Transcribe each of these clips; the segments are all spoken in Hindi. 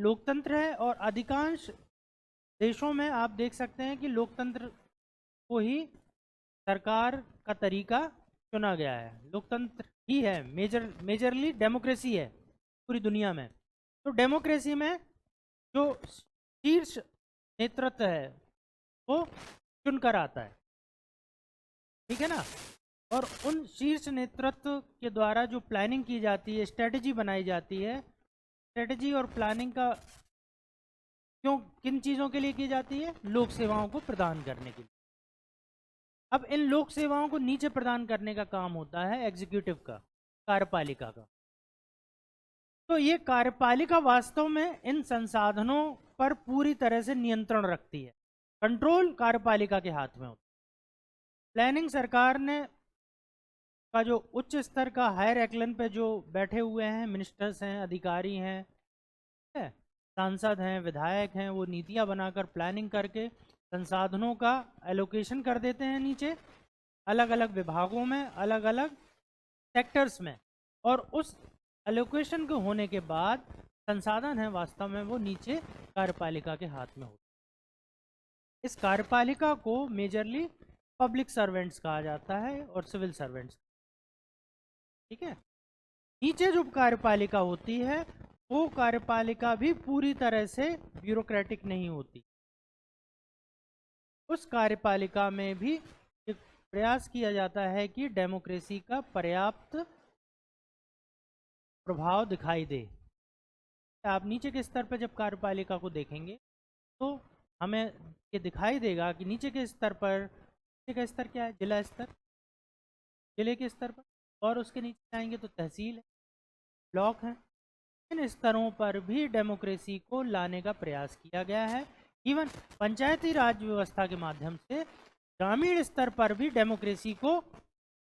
लोकतंत्र है और अधिकांश देशों में आप देख सकते हैं कि लोकतंत्र को ही सरकार का तरीका चुना गया है। लोकतंत्र ही है, मेजरली डेमोक्रेसी है पूरी दुनिया में। तो डेमोक्रेसी में जो शीर्ष नेतृत्व है वो चुनकर आता है, ठीक है ना। और उन शीर्ष नेतृत्व के द्वारा जो प्लानिंग की जाती है, स्ट्रेटजी बनाई जाती है, स्ट्रेटजी और प्लानिंग का क्यों किन चीज़ों के लिए की जाती है? लोक सेवाओं को प्रदान करने के लिए। अब इन लोक सेवाओं को नीचे प्रदान करने का काम होता है एग्जीक्यूटिव का, कार्यपालिका का। तो ये कार्यपालिका वास्तव में इन संसाधनों पर पूरी तरह से नियंत्रण रखती है। कंट्रोल कार्यपालिका के हाथ में होता है। प्लानिंग सरकार ने का जो उच्च स्तर का हायर एक्लन पे जो बैठे हुए हैं, मिनिस्टर्स हैं, अधिकारी हैं, सांसद हैं, विधायक हैं, वो नीतियां बनाकर प्लानिंग करके संसाधनों का एलोकेशन कर देते हैं नीचे अलग अलग विभागों में, अलग अलग सेक्टर्स में। और उस एलोकेशन के होने के बाद संसाधन है वास्तव में वो नीचे कार्यपालिका के हाथ में होते। इस कार्यपालिका को मेजरली पब्लिक सर्वेंट्स कहा जाता है और सिविल सर्वेंट्स, ठीक है। नीचे जो कार्यपालिका होती है वो कार्यपालिका भी पूरी तरह से ब्यूरोक्रेटिक नहीं होती। उस कार्यपालिका में भी एक प्रयास किया जाता है कि डेमोक्रेसी का पर्याप्त प्रभाव दिखाई दे। आप नीचे के स्तर पर जब कार्यपालिका को देखेंगे तो हमें ये दिखाई देगा कि नीचे के स्तर पर, नीचे का स्तर क्या है? जिला स्तर, जिले के स्तर पर, और उसके नीचे आएंगे तो तहसील है, ब्लॉक है। इन स्तरों पर भी डेमोक्रेसी को लाने का प्रयास किया गया है। इवन पंचायती राज व्यवस्था के माध्यम से ग्रामीण स्तर पर भी डेमोक्रेसी को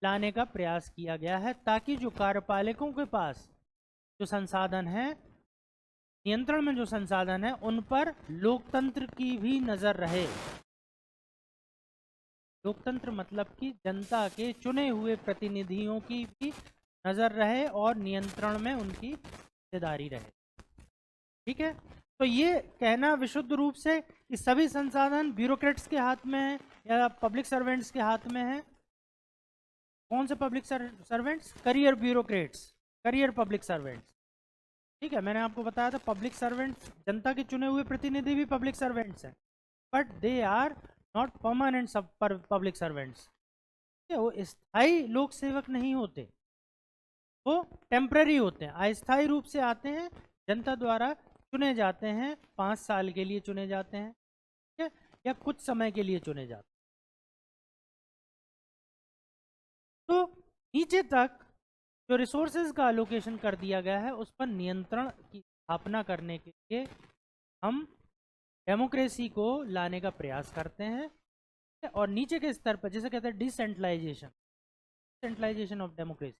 लाने का प्रयास किया गया है, ताकि जो कार्यपालिकों के पास जो संसाधन है, नियंत्रण में जो संसाधन है, उन पर लोकतंत्र की भी नजर रहे। लोकतंत्र मतलब कि जनता के चुने हुए प्रतिनिधियों की भी नजर रहे और नियंत्रण में उनकी हिस्सेदारी रहे, ठीक है। तो ये कहना विशुद्ध रूप से कि सभी संसाधन ब्यूरोक्रेट्स के हाथ में है या पब्लिक सर्वेंट्स के हाथ में है। कौन से public servants? Career bureaucrats, career public servants, ठीक है। मैंने आपको बताया था पब्लिक सर्वेंट्स, जनता के चुने हुए प्रतिनिधि भी पब्लिक सर्वेंट्स हैं, but they are not permanent public servants. वो स्थायी लोक सेवक नहीं होते, वो टेम्पररी होते हैं, अस्थायी रूप से आते हैं, जनता द्वारा चुने जाते हैं, 5 साल के लिए चुने जाते हैं, ठीक है, या कुछ समय के लिए चुने जाते हैं। तो नीचे तक जो रिसोर्सेज का एलोकेशन कर दिया गया है उस पर नियंत्रण की स्थापना करने के लिए हम डेमोक्रेसी को लाने का प्रयास करते हैं। और नीचे के स्तर पर जैसे कहते हैं डिसेंट्रलाइजेशन, डिसेंट्रलाइजेशन ऑफ डेमोक्रेसी,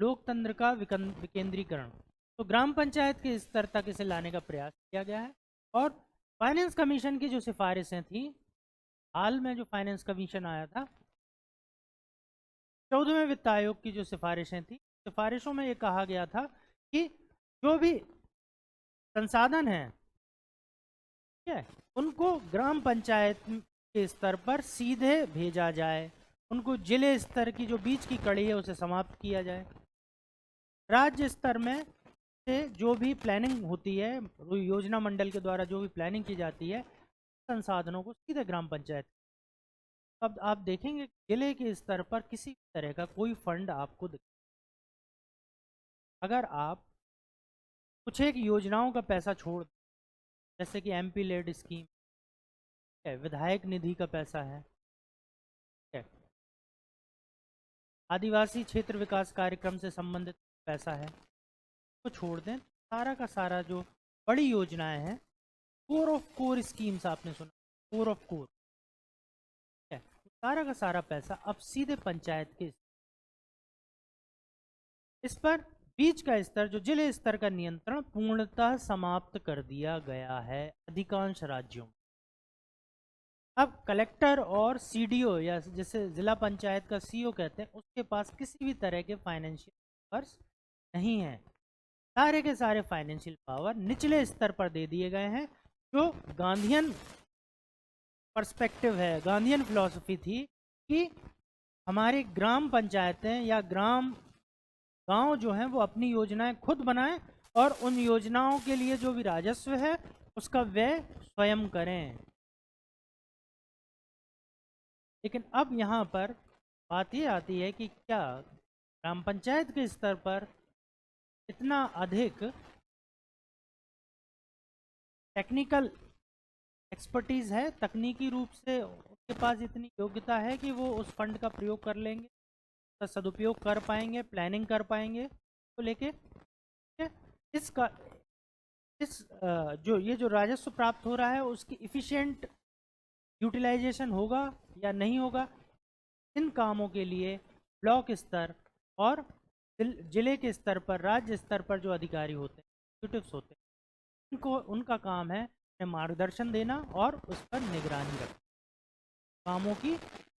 लोकतंत्र का विकेंद्रीकरण, तो ग्राम पंचायत के स्तर तक इसे लाने का प्रयास किया गया है। और फाइनेंस कमीशन की जो सिफारिशें थी, हाल में जो फाइनेंस कमीशन आया था, 14वें वित्त आयोग की जो सिफारिशें थी, सिफारिशों में ये कहा गया था कि जो भी संसाधन हैं, ठीक है, उनको ग्राम पंचायत के स्तर पर सीधे भेजा जाए, उनको जिले स्तर की जो बीच की कड़ी है उसे समाप्त किया जाए। राज्य स्तर में से जो भी प्लानिंग होती है, योजना मंडल के द्वारा जो भी प्लानिंग की जाती है, संसाधनों को सीधे ग्राम पंचायत। अब आप देखेंगे जिले के स्तर पर किसी तरह का कोई फंड आपको अगर आप कुछ एक योजनाओं का पैसा छोड़, जैसे कि एमपी लेड स्कीम है, विधायक निधि का पैसा है, आदिवासी क्षेत्र विकास कार्यक्रम से संबंधित पैसा है, तो छोड़ दें। सारा का सारा जो बड़ी योजनाएं हैं, कोर ऑफ कोर स्कीम्स आपने सुना, कोर ऑफ कोर, सारा का सारा पैसा अब सीधे पंचायत के, इस पर बीच का स्तर जो जिले स्तर का नियंत्रण पूर्णतः समाप्त कर दिया गया है अधिकांश राज्यों में। अब कलेक्टर और सीडीओ या जैसे जिला पंचायत का सीईओ कहते हैं, उसके पास किसी भी तरह के फाइनेंशियल पर्स नहीं है। सारे के सारे फाइनेंशियल पावर निचले स्तर पर दे दिए गए हैं, जो गांधीयन पर्सपेक्टिव है, गांधीयन फिलॉसफी थी कि हमारी ग्राम पंचायतें या गांव जो हैं वो अपनी योजनाएं खुद बनाएं और उन योजनाओं के लिए जो भी राजस्व है उसका व्यय स्वयं करें। लेकिन अब यहाँ पर बात ये आती है कि क्या ग्राम पंचायत के स्तर पर इतना अधिक टेक्निकल एक्सपर्टीज़ है, तकनीकी रूप से उनके पास इतनी योग्यता है कि वो उस फंड का प्रयोग कर लेंगे, उसका सदुपयोग कर पाएंगे, प्लानिंग कर पाएंगे तो लेके इसका जो राजस्व प्राप्त हो रहा है उसकी इफ़िशिएंट यूटिलाइजेशन होगा या नहीं होगा। इन कामों के लिए ब्लॉक स्तर और जिले के स्तर पर, राज्य स्तर पर जो अधिकारी होते हैं, एग्जीक्यूटिव्स होते हैं, उनको उनका काम है मार्गदर्शन देना और उस पर निगरानी रखना, कामों की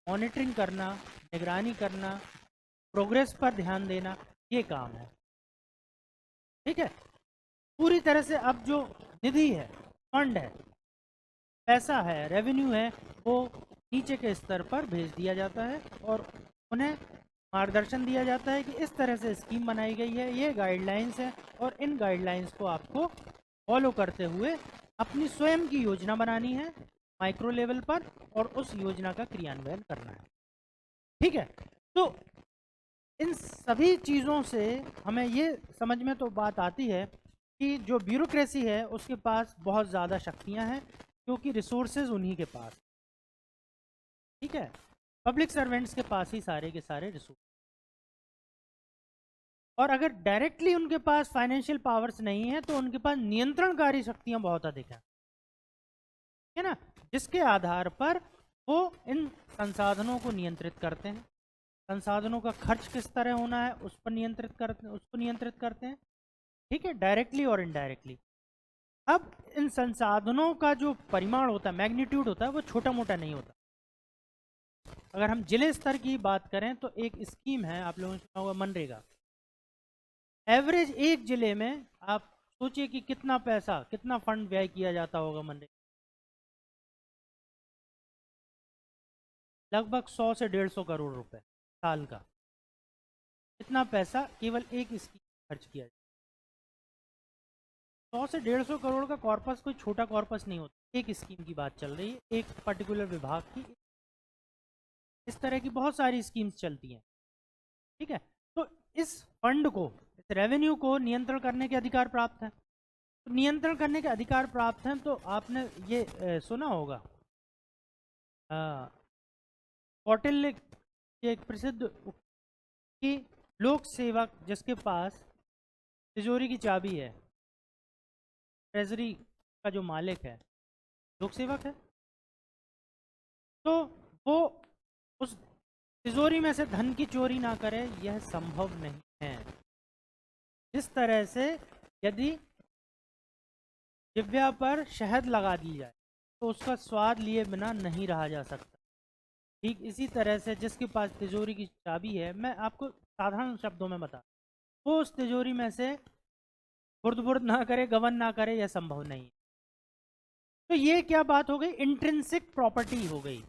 मॉनिटरिंग करना, निगरानी करना, प्रोग्रेस पर ध्यान देना, ये काम है। ठीक है, पूरी तरह से अब जो निधि है, फंड है, पैसा है, रेवेन्यू है, वो नीचे के स्तर पर भेज दिया जाता है और उन्हें मार्गदर्शन दिया जाता है कि इस तरह से स्कीम बनाई गई है, ये गाइडलाइंस है और इन गाइडलाइंस को आपको फॉलो करते हुए अपनी स्वयं की योजना बनानी है माइक्रो लेवल पर और उस योजना का क्रियान्वयन करना है। ठीक है, तो इन सभी चीज़ों से हमें ये समझ में तो बात आती है कि जो ब्यूरोक्रेसी है उसके पास बहुत ज़्यादा शक्तियां हैं क्योंकि रिसोर्सेज उन्हीं के पास। ठीक है, पब्लिक सर्वेंट्स के पास ही सारे के सारे रिसोर्स, और अगर डायरेक्टली उनके पास फाइनेंशियल पावर्स नहीं है तो उनके पास नियंत्रणकारी शक्तियां बहुत अधिक हैं, है ना, जिसके आधार पर वो इन संसाधनों को नियंत्रित करते हैं। संसाधनों का खर्च किस तरह होना है उस पर उसको नियंत्रित करते हैं। ठीक है, डायरेक्टली और इनडायरेक्टली। अब इन संसाधनों का जो परिमाण होता है, मैग्नीट्यूड होता है, वो छोटा मोटा नहीं होता। अगर हम जिले स्तर की बात करें तो एक स्कीम है, आप लोगों ने सुना होगा, मनरेगा। एवरेज एक जिले में आप सोचिए कि कितना पैसा, कितना फंड व्यय किया जाता होगा मनरेगा। लगभग 100 से 150 करोड़ रुपए साल का, इतना पैसा केवल एक स्कीम खर्च किया जाए। 100 से 150 करोड़ का कॉर्पस कोई छोटा कॉर्पस नहीं होता। एक स्कीम की बात चल रही है, एक पर्टिकुलर विभाग की। इस तरह की बहुत सारी स्कीम्स चलती हैं। ठीक है, तो इस फंड को, इस रेवेन्यू को नियंत्रण करने के अधिकार प्राप्त है। तो नियंत्रण करने के अधिकार प्राप्त हैं तो आपने ये सुना होगा, कौटिल्य की एक प्रसिद्ध कि लोक सेवक जिसके पास तिजोरी की चाबी है, ट्रेजरी का जो मालिक है लोक सेवक है, तो वो उस तिजोरी में से धन की चोरी ना करे, यह संभव नहीं है। जिस तरह से यदि दिव्या पर शहद लगा दी जाए तो उसका स्वाद लिए बिना नहीं रहा जा सकता, ठीक इसी तरह से जिसके पास तिजोरी की चाबी है, मैं आपको साधारण शब्दों में बता, वो उस तिजोरी में से बुर्द बुर्द ना करे, गबन ना करे, यह संभव नहीं है। तो ये क्या बात हो गई, इंट्रिंसिक प्रॉपर्टी हो गई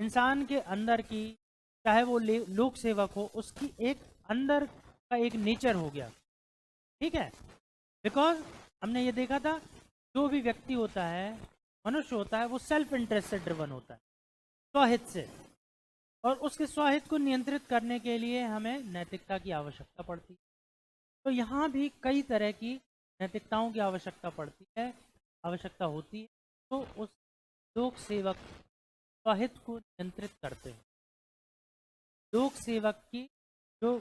इंसान के अंदर की, चाहे वो लोक सेवक हो, उसकी एक अंदर का एक नेचर हो गया। ठीक है, बिकॉज हमने ये देखा था जो भी व्यक्ति होता है, मनुष्य होता है, वो सेल्फ इंटरेस्ट से ड्रिवन होता है, स्वहित से, और उसके स्वहित को नियंत्रित करने के लिए हमें नैतिकता की आवश्यकता पड़ती है। तो यहाँ भी कई तरह की नैतिकताओं की आवश्यकता होती है। तो उस लोक सेवक स्वहित को नियंत्रित करते हैं, लोक सेवक की जो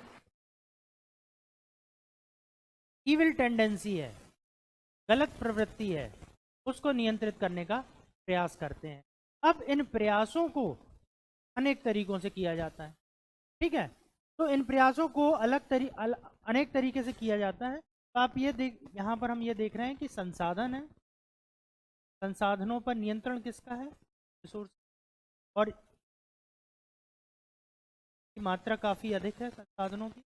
ईविल टेंडेंसी है, गलत प्रवृत्ति है, उसको नियंत्रित करने का प्रयास करते हैं। अब इन प्रयासों को अनेक तरीकों से किया जाता है। ठीक है, तो इन प्रयासों को अनेक तरीके से किया जाता है। तो आप ये यहाँ पर हम ये देख रहे हैं कि संसाधन है, संसाधनों पर नियंत्रण किसका है, रिसोर्स, और की मात्रा काफ़ी अधिक है संसाधनों की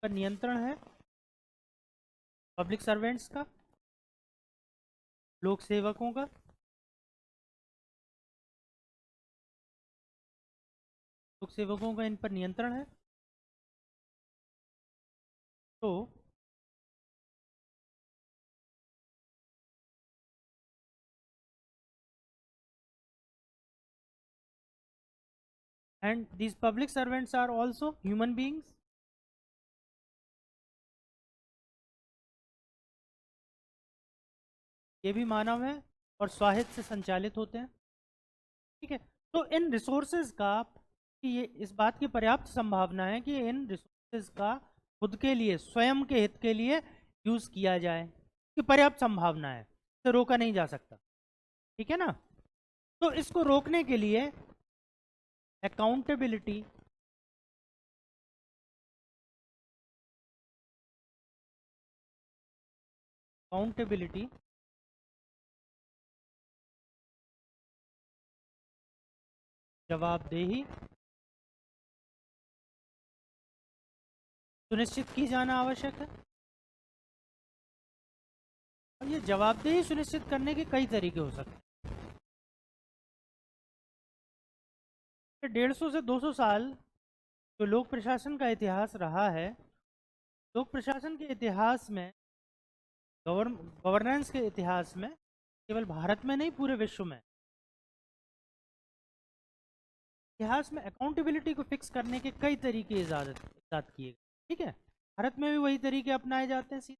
पर नियंत्रण है। पब्लिक सर्वेंट्स का, लोक सेवकों का, लोक सेवकों का इन पर नियंत्रण है। तो and these public servants are also human beings, ये भी मानव हैं और स्वाहित से संचालित होते हैं। ठीक है, तो इन रिसोर्सेज का, कि ये इस बात की पर्याप्त संभावना है कि इन रिसोर्सेज का खुद के लिए, स्वयं के हित के लिए यूज किया जाए, कि पर्याप्त संभावना है, इसे रोका नहीं जा सकता। ठीक है ना। तो इसको रोकने के लिए अकाउंटेबिलिटी, अकाउंटेबिलिटी, जवाबदेही सुनिश्चित की जाना आवश्यक है। और ये जवाबदेही सुनिश्चित करने के कई तरीके हो सकते हैं। 150 से 200 साल जो लोक प्रशासन का इतिहास रहा है, लोक प्रशासन के इतिहास में, गवर्नेंस के इतिहास में, केवल भारत में नहीं पूरे विश्व में, इतिहास में अकाउंटेबिलिटी को फिक्स करने के कई तरीके इजाद किए गए। ठीक है, भारत में भी वही तरीके अपनाए जाते हैं।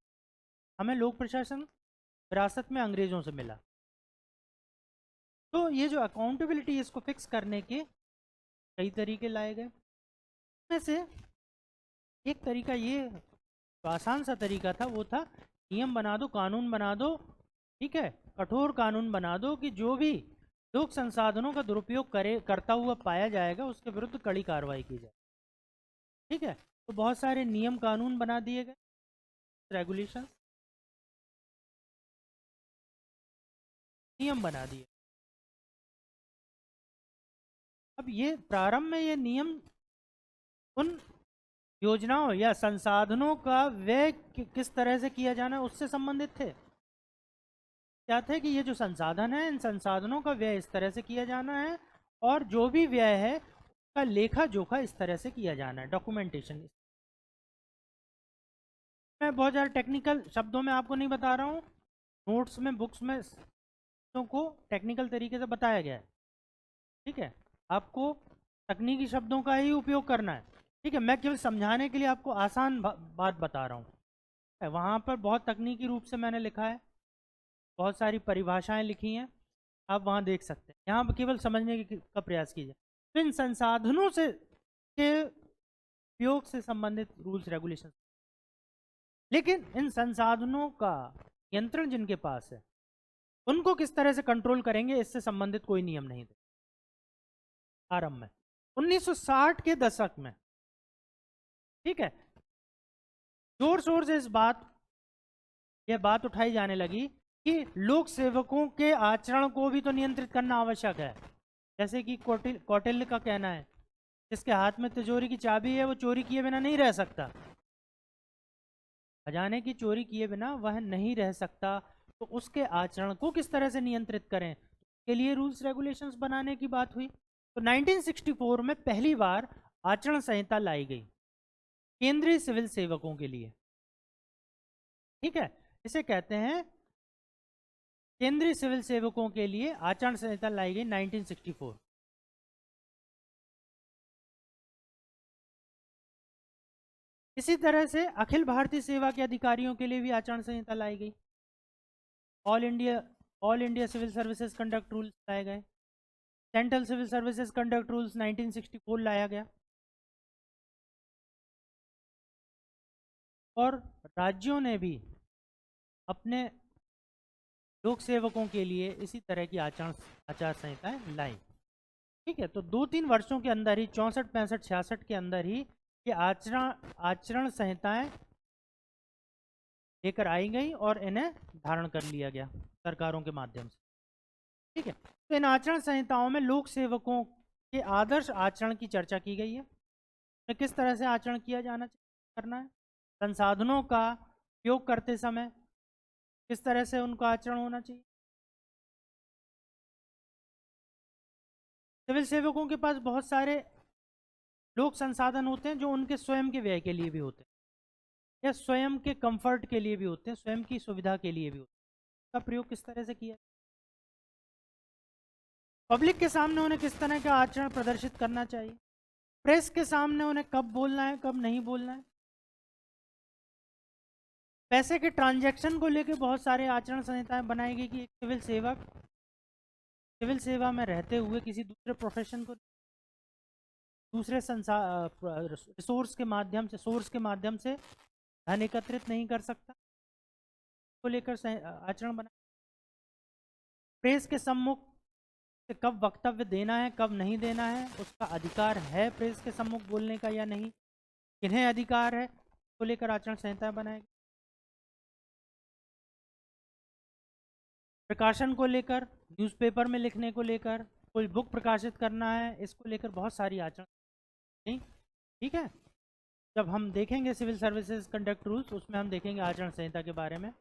हमें लोक प्रशासन विरासत में अंग्रेजों से मिला। तो ये जो अकाउंटेबिलिटी, इसको फिक्स करने के कई तरीके लाए गए। में से एक तरीका, ये आसान सा तरीका था, वो था नियम बना दो, कानून बना दो। ठीक है, कठोर कानून बना दो कि जो भी लोक संसाधनों का दुरुपयोग करता हुआ पाया जाएगा, उसके विरुद्ध कड़ी कार्रवाई की जाए। ठीक है, तो बहुत सारे नियम कानून बना दिए गए, रेगुलेशन, नियम बना दिए। अब ये प्रारंभ में ये नियम उन योजनाओं या संसाधनों का व्यय किस तरह से किया जाना है उससे संबंधित थे। क्या थे कि ये जो संसाधन है, इन संसाधनों का व्यय इस तरह से किया जाना है, और जो भी व्यय है उसका लेखा जोखा इस तरह से किया जाना है, डॉक्यूमेंटेशन। मैं बहुत ज़्यादा टेक्निकल शब्दों में आपको नहीं बता रहा हूँ, नोट्स में, बुक्स में को टेक्निकल तरीके से बताया गया है। ठीक है, आपको तकनीकी शब्दों का ही उपयोग करना है। ठीक है, मैं केवल समझाने के लिए आपको आसान बात बता रहा हूँ। वहाँ पर बहुत तकनीकी रूप से मैंने लिखा है, बहुत सारी परिभाषाएं लिखी हैं, आप वहाँ देख सकते हैं। यहाँ पर केवल समझने का प्रयास कीजिए। तो इन संसाधनों से के उपयोग से संबंधित रूल्स रेगुलेशन, लेकिन इन संसाधनों का नियंत्रण जिनके पास है, उनको किस तरह से कंट्रोल करेंगे, इससे संबंधित कोई नियम नहीं थे आरंभ में, 1960 के दशक में। ठीक है, जोर शोर से यह बात उठाई जाने लगी कि लोक सेवकों के आचरण को भी तो नियंत्रित करना आवश्यक है। जैसे कि कौटिल्य का कहना है, जिसके हाथ में तिजोरी की चाबी है वो चोरी किए बिना नहीं रह सकता, खजाने की चोरी किए बिना वह नहीं रह सकता। तो उसके आचरण को किस तरह से नियंत्रित करें, के लिए रूल्स रेगुलेशंस बनाने की बात हुई। तो 1964 में पहली बार आचरण संहिता लाई गई केंद्रीय सिविल सेवकों के लिए। ठीक है, इसे कहते हैं केंद्रीय सिविल सेवकों के लिए आचरण संहिता लाई गई 1964। इसी तरह से अखिल भारतीय सेवा के अधिकारियों के लिए भी आचरण संहिता लाई गई। All India civil services conduct rules लाए गए। Central civil services conduct rules 1964 लाया गया। और राज्यों ने भी अपने लोक सेवकों के लिए इसी तरह की आचार संहिताएं लाई। ठीक है, तो 2-3 वर्षों के अंदर ही, 64, 65, 66 के अंदर ही ये आचरण संहिताएं लेकर आई गई और इन्हें धारण कर लिया गया सरकारों के माध्यम से। ठीक है, तो इन आचरण संहिताओं में लोक सेवकों के आदर्श आचरण की चर्चा की गई है, तो किस तरह से आचरण किया करना है, संसाधनों का उपयोग करते समय किस तरह से उनका आचरण होना चाहिए। सिविल सेवकों के पास बहुत सारे लोक संसाधन होते हैं जो उनके स्वयं के व्यय के लिए भी होते हैं या स्वयं के कंफर्ट के लिए भी होते हैं, स्वयं की सुविधा के लिए भी होते हैं। उसका प्रयोग किस तरह से किया, पब्लिक के सामने उन्हें किस तरह का आचरण प्रदर्शित करना चाहिए, प्रेस के सामने उन्हें कब बोलना है कब नहीं बोलना है। पैसे के ट्रांजैक्शन को लेकर बहुत सारे आचरण संहिताएं बनाई गई कि एक सिविल सेवक सिविल सेवा में रहते हुए किसी दूसरे प्रोफेशन को दूसरे रिसोर्स के माध्यम से सोर्स के माध्यम से धन एकत्रित नहीं कर सकता, को लेकर आचरण बना। प्रेस के सम्मुख से कब वक्तव्य देना है कब नहीं देना है, उसका अधिकार है प्रेस के सम्मुख बोलने का या नहीं, किन्हें अधिकार है, को लेकर आचरण संहिता बनाएगी। प्रकाशन को लेकर, न्यूज़पेपर में लिखने को लेकर, कोई बुक प्रकाशित करना है, इसको लेकर बहुत सारी आचरण नहीं, ठीक है। जब हम देखेंगे सिविल सर्विसेज कंडक्ट रूल्स, उसमें हम देखेंगे आचरण संहिता के बारे में।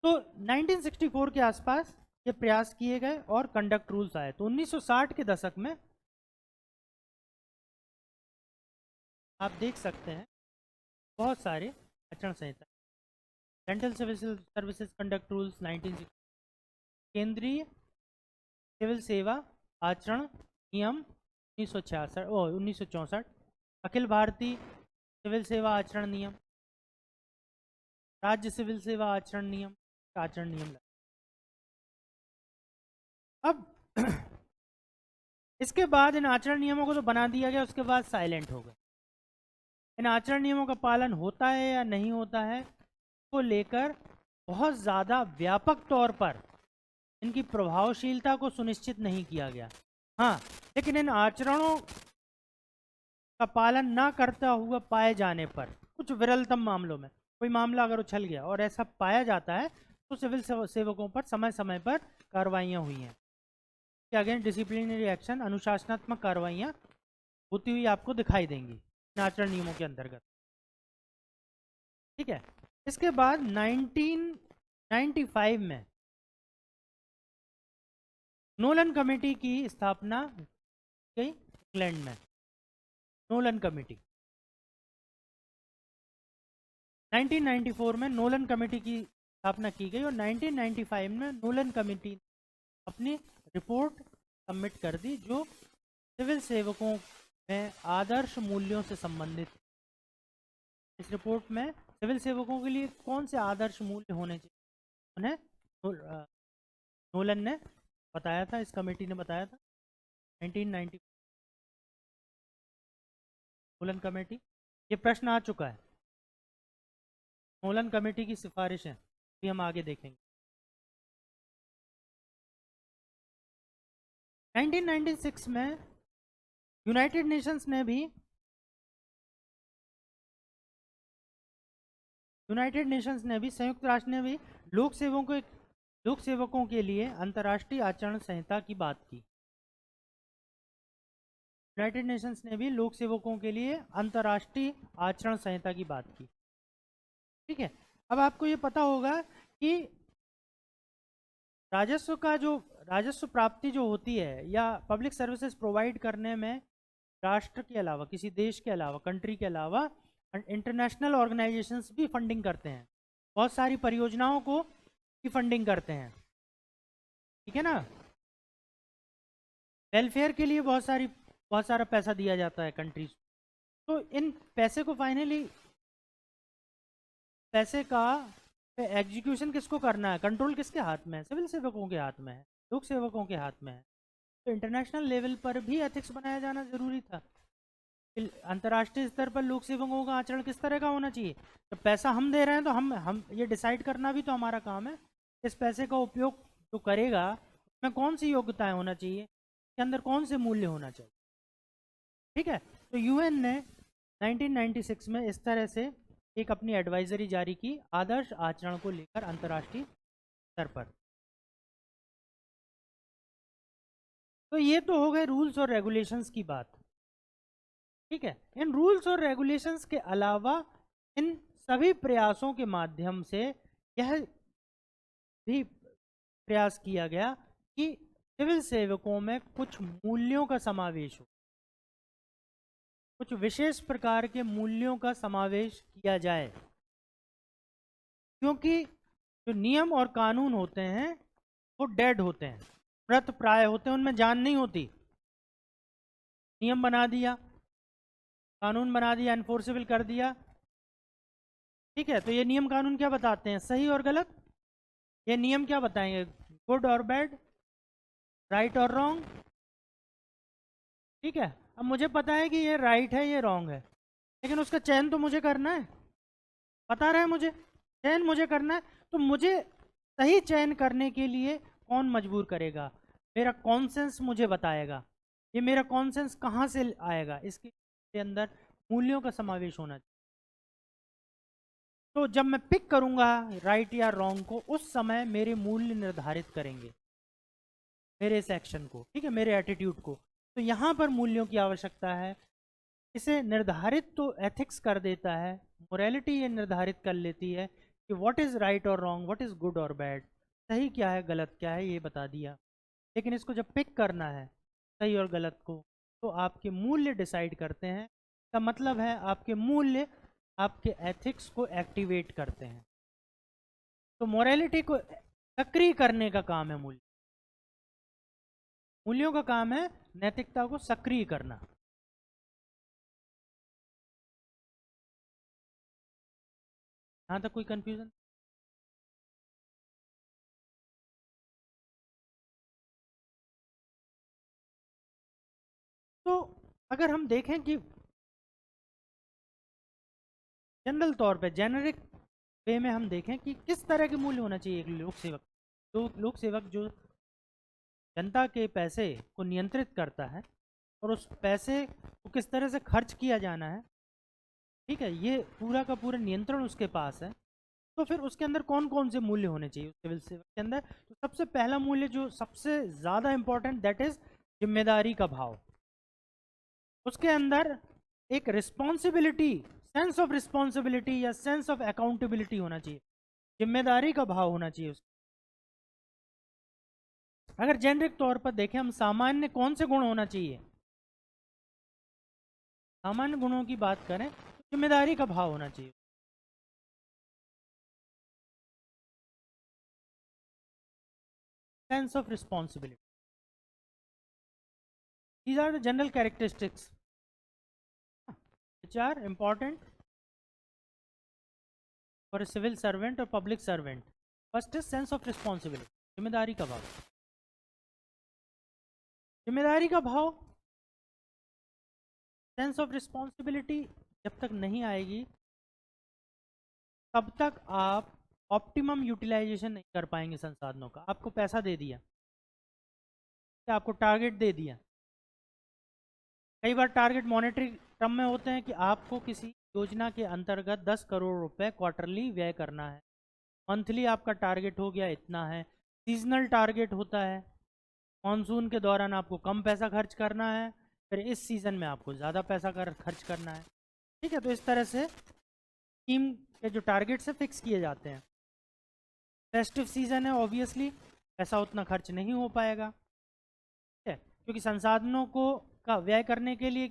तो 1964 के आसपास ये प्रयास किए गए और कंडक्ट रूल्स आए। तो 1960 के दशक में आप देख सकते हैं बहुत सारे आचरण संहिता। Central civil services conduct rules 1960, केंद्रीय सिविल सेवा आचरण नियम 1964, अखिल भारतीय सिविल सेवा आचरण नियम, राज्य सिविल सेवा आचरण नियम, आचरण नियम। अब इसके बाद इन आचरण नियमों को तो बना दिया गया, उसके बाद साइलेंट हो गए। इन आचरण नियमों का पालन होता है या नहीं होता है को लेकर बहुत ज़्यादा व्यापक तौर पर इनकी प्रभावशीलता को सुनिश्चित नहीं किया गया। हाँ, लेकिन इन आचरणों का पालन ना करता हुआ पाए जाने पर कुछ विरलतम मामलों में, कोई मामला अगर उछल गया और ऐसा पाया जाता है तो सिविल सेवकों पर समय समय पर कार्रवाइयाँ हुई हैं। कि अगेन डिसिप्लिनरी एक्शन, अनुशासनात्मक कार्रवाइयाँ होती हुई आपको दिखाई देंगी आचरण नियमों के अंतर्गत, ठीक है। इसके बाद 1995 में नोलन कमेटी की स्थापना गई इंग्लैंड में। नोलन कमेटी 1994 में नोलन कमेटी की स्थापना की गई और 1995 में नोलन कमेटी अपनी रिपोर्ट सबमिट कर दी जो सिविल सेवकों में आदर्श मूल्यों से संबंधित। इस रिपोर्ट में सिविल सेवकों के लिए कौन से आदर्श मूल्य होने चाहिए उन्हें नोलन ने बताया था, इस कमेटी ने बताया था 1990। नोलन कमेटी, ये प्रश्न आ चुका है, नोलन कमेटी की सिफारिशें भी हम आगे देखेंगे। 1996 में यूनाइटेड नेशंस ने भी संयुक्त राष्ट्र ने भी लोक सेवकों के लिए अंतर्राष्ट्रीय आचरण संहिता की बात की। यूनाइटेड नेशंस ने भी लोक सेवकों के लिए अंतर्राष्ट्रीय आचरण संहिता की बात की, ठीक है। अब आपको ये पता होगा कि राजस्व प्राप्ति जो होती है या पब्लिक सर्विसेज प्रोवाइड करने में राष्ट्र के अलावा, किसी देश के अलावा, कंट्री के अलावा इंटरनेशनल ऑर्गेनाइजेशंस भी फंडिंग करते हैं, बहुत सारी परियोजनाओं को भी फंडिंग करते हैं, ठीक है ना। वेलफेयर के लिए बहुत सारा पैसा दिया जाता है कंट्रीज। तो इन पैसे को फाइनली पैसे का एग्जीक्यूशन किसको करना है, कंट्रोल किसके हाथ में है, सिविल सेवकों के हाथ में है, लोक सेवकों के हाथ में है। तो इंटरनेशनल लेवल पर भी एथिक्स बनाया जाना जरूरी था। अंतर्राष्ट्रीय स्तर पर लोक सेवकों का आचरण किस तरह का होना चाहिए। तो पैसा हम दे रहे हैं तो हम ये डिसाइड करना भी तो हमारा काम है, इस पैसे का उपयोग जो करेगा उसमें कौन सी योग्यताएं होना चाहिए, के अंदर कौन से मूल्य होना चाहिए, ठीक है। तो यूएन ने 1996 में इस तरह से एक अपनी एडवाइजरी जारी की आदर्श आचरण को लेकर अंतर्राष्ट्रीय स्तर पर। तो ये तो हो गए रूल्स और रेगुलेशंस की बात। ठीक है। इन रूल्स और रेगुलेशंस के अलावा इन सभी प्रयासों के माध्यम से यह भी प्रयास किया गया कि सिविल सेवकों में कुछ मूल्यों का समावेश हो, कुछ विशेष प्रकार के मूल्यों का समावेश किया जाए, क्योंकि जो नियम और कानून होते हैं वो डेड होते हैं, मृत प्राय होते हैं, उनमें जान नहीं होती। नियम बना दिया, कानून बना दिया, एनफोर्सेबल कर दिया, ठीक है, तो ये नियम कानून क्या बताते हैं, सही और गलत। ये नियम क्या बताएंगे, गुड और बैड, राइट और रॉन्ग, ठीक है। अब मुझे पता है कि ये राइट है, ये रॉन्ग है, लेकिन उसका चयन तो मुझे करना है, पता रहे मुझे, चयन मुझे करना है। तो मुझे सही चयन करने के लिए कौन मजबूर करेगा, मेरा कॉन्सेंस मुझे बताएगा। ये मेरा कॉन्सेंस कहाँ से आएगा, इसके अंदर मूल्यों का समावेश होना चाहिए। तो जब मैं पिक करूंगा राइट या रॉन्ग को, उस समय मेरे मूल्य निर्धारित करेंगे मेरे इस एक्शन को, ठीक है, मेरे एटीट्यूड को। तो यहाँ पर मूल्यों की आवश्यकता है। इसे निर्धारित तो एथिक्स कर देता है, मोरालिटी ये निर्धारित कर लेती है कि व्हाट इज़ राइट और रॉन्ग, व्हाट इज़ गुड और बैड, सही क्या है गलत क्या है, ये बता दिया। लेकिन इसको जब पिक करना है सही और गलत को, तो आपके मूल्य डिसाइड करते हैं। का मतलब है आपके मूल्य आपके एथिक्स को एक्टिवेट करते हैं। तो मोरालिटी को सक्रिय करने का काम है मूल्य, मूल्यों का काम है नैतिकता को सक्रिय करना। यहाँ तक कोई कंफ्यूजन? तो अगर हम देखें कि जनरल तौर पे जेनरिक वे में हम देखें कि किस तरह के मूल्य होना चाहिए एक लोक सेवक, तो लोक सेवक जो जनता के पैसे को नियंत्रित करता है और उस पैसे को किस तरह से खर्च किया जाना है, ठीक है, ये पूरा का पूरा नियंत्रण उसके पास है। तो फिर उसके अंदर कौन कौन से मूल्य होने चाहिए सिविल सेवक के अंदर? तो सबसे पहला मूल्य जो सबसे ज़्यादा इंपॉर्टेंट, दैट इज जिम्मेदारी का भाव। उसके अंदर एक रिस्पॉन्सिबिलिटी, सेंस ऑफ रिस्पॉन्सिबिलिटी या सेंस ऑफ अकाउंटेबिलिटी होना चाहिए, जिम्मेदारी का भाव होना चाहिए उसका। अगर जेनरिक तौर पर देखें हम, सामान्य कौन से गुण होना चाहिए, सामान्य गुणों की बात करें तो जिम्मेदारी का भाव होना चाहिए, sense of responsibility. These are the general characteristics which are important for a civil servant or public servant. First is sense of responsibility, जिम्मेदारी का भाव। जिम्मेदारी का भाव, सेंस ऑफ रिस्पॉन्सिबिलिटी जब तक नहीं आएगी तब तक आप ऑप्टिमम यूटिलाइजेशन नहीं कर पाएंगे संसाधनों का। आपको पैसा दे दिया, आपको टारगेट दे दिया, कई बार टारगेट मॉनेटरी टर्म में होते हैं कि आपको किसी योजना के अंतर्गत 10 करोड़ रुपए क्वार्टरली व्यय करना है, मंथली आपका टारगेट हो गया इतना है, सीजनल टारगेट होता है, मानसून के दौरान आपको कम पैसा खर्च करना है, फिर इस सीज़न में आपको ज़्यादा पैसा खर्च करना है, ठीक है। तो इस तरह से स्कीम के जो टारगेट्स है फिक्स किए जाते हैं। फेस्टिव सीजन है, ऑब्वियसली पैसा उतना खर्च नहीं हो पाएगा, ठीक है, क्योंकि संसाधनों को का व्यय करने के लिए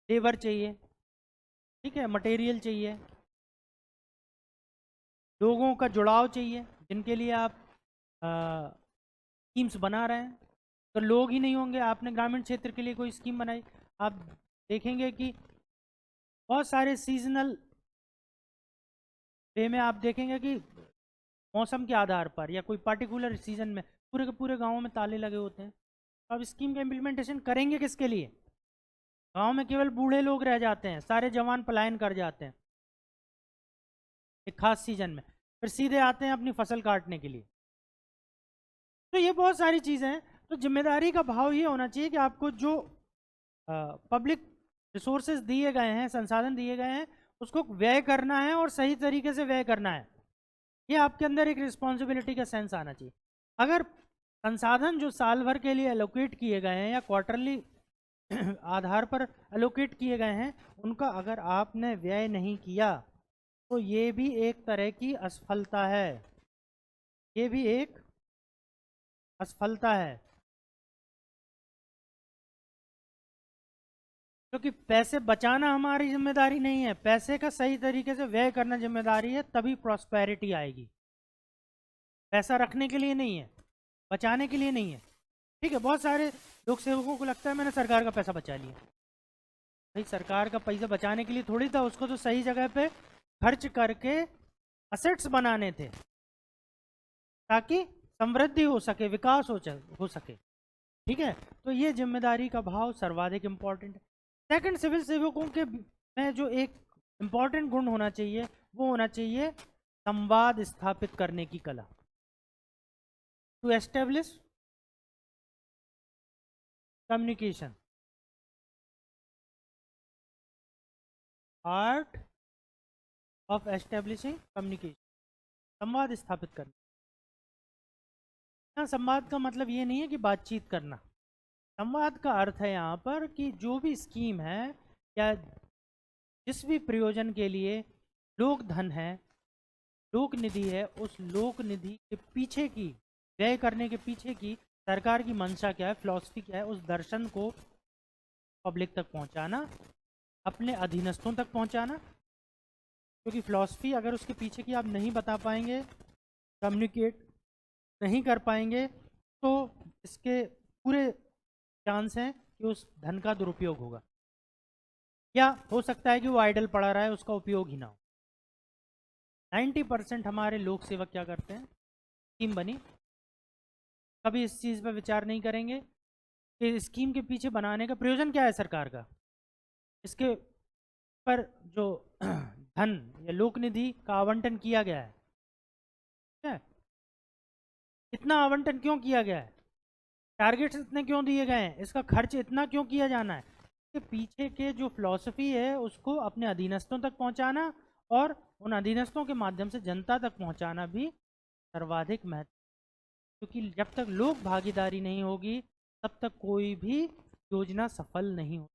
लेबर चाहिए, ठीक है, मटेरियल चाहिए, लोगों का जुड़ाव चाहिए जिनके लिए आप स्कीम्स बना रहे हैं। तो लोग ही नहीं होंगे, आपने ग्रामीण क्षेत्र के लिए कोई स्कीम बनाई, आप देखेंगे कि बहुत सारे सीजनल वे में आप देखेंगे कि मौसम के आधार पर या कोई पर्टिकुलर सीजन में पूरे के पूरे गाँव में ताले लगे होते हैं। तो अब स्कीम का इम्प्लीमेंटेशन करेंगे किसके लिए? गांव में केवल बूढ़े लोग रह जाते हैं, सारे जवान पलायन कर जाते हैं एक खास सीजन में, फिर सीधे आते हैं अपनी फसल काटने के लिए। तो ये बहुत सारी चीज़ें हैं। तो जिम्मेदारी का भाव ये होना चाहिए कि आपको जो पब्लिक रिसोर्सेज दिए गए हैं, संसाधन दिए गए हैं, उसको व्यय करना है और सही तरीके से व्यय करना है। ये आपके अंदर एक रिस्पॉन्सिबिलिटी का सेंस आना चाहिए। अगर संसाधन जो साल भर के लिए एलोकेट किए गए हैं या क्वार्टरली आधार पर एलोकेट किए गए हैं, उनका अगर आपने व्यय नहीं किया तो ये भी एक तरह की असफलता है, ये भी एक असफलता है। क्योंकि पैसे बचाना हमारी जिम्मेदारी नहीं है, पैसे का सही तरीके से व्यय करना जिम्मेदारी है, तभी प्रॉस्पेरिटी आएगी। पैसा रखने के लिए नहीं है, बचाने के लिए नहीं है। ठीक है, बहुत सारे लोक सेवकों को लगता है मैंने सरकार का पैसा बचा लिया। भाई सरकार का पैसा बचाने के लिए थोड़ी था, उसको तो सही जगह पे खर्च करके असेट्स बनाने थे ताकि समृद्धि हो सके, विकास हो सके। ठीक है, तो ये जिम्मेदारी का भाव सर्वाधिक इंपॉर्टेंट है। सेकंड, सिविल सेवकों के में जो एक इंपॉर्टेंट गुण होना चाहिए वो होना चाहिए संवाद स्थापित करने की कला। To establish communication, art of establishing communication, संवाद स्थापित करना। यहाँ संवाद का मतलब ये नहीं है कि बातचीत करना, संवाद का अर्थ है यहाँ पर कि जो भी स्कीम है या जिस भी प्रयोजन के लिए लोक धन है, लोक निधि है, उस लोक निधि के पीछे की, व्यय करने के पीछे की सरकार की मंशा क्या है, फिलॉसफी क्या है, उस दर्शन को पब्लिक तक पहुंचाना, अपने अधीनस्थों तक पहुंचाना। क्योंकि फिलॉसफी अगर उसके पीछे की आप नहीं बता पाएंगे, कम्युनिकेट नहीं कर पाएंगे, तो इसके पूरे चांस हैं कि उस धन का दुरुपयोग होगा, या हो सकता है कि वो आइडल पड़ा रहा है, उसका उपयोग ही ना हो। 90% हमारे लोक सेवक क्या करते हैं, स्कीम बनी, कभी इस चीज़ पर विचार नहीं करेंगे कि स्कीम के पीछे बनाने का प्रयोजन क्या है सरकार का, इसके पर जो धन या लोक निधि का आवंटन किया गया है, ठीक है, इतना आवंटन क्यों किया गया है, टारगेट्स इतने क्यों दिए गए हैं, इसका खर्च इतना क्यों किया जाना है, के पीछे के जो फिलॉसफी है उसको अपने अधीनस्थों तक पहुंचाना और उन अधीनस्थों के माध्यम से जनता तक पहुंचाना भी सर्वाधिक महत्व। क्योंकि जब तक लोक भागीदारी नहीं होगी तब तक कोई भी योजना सफल नहीं हो।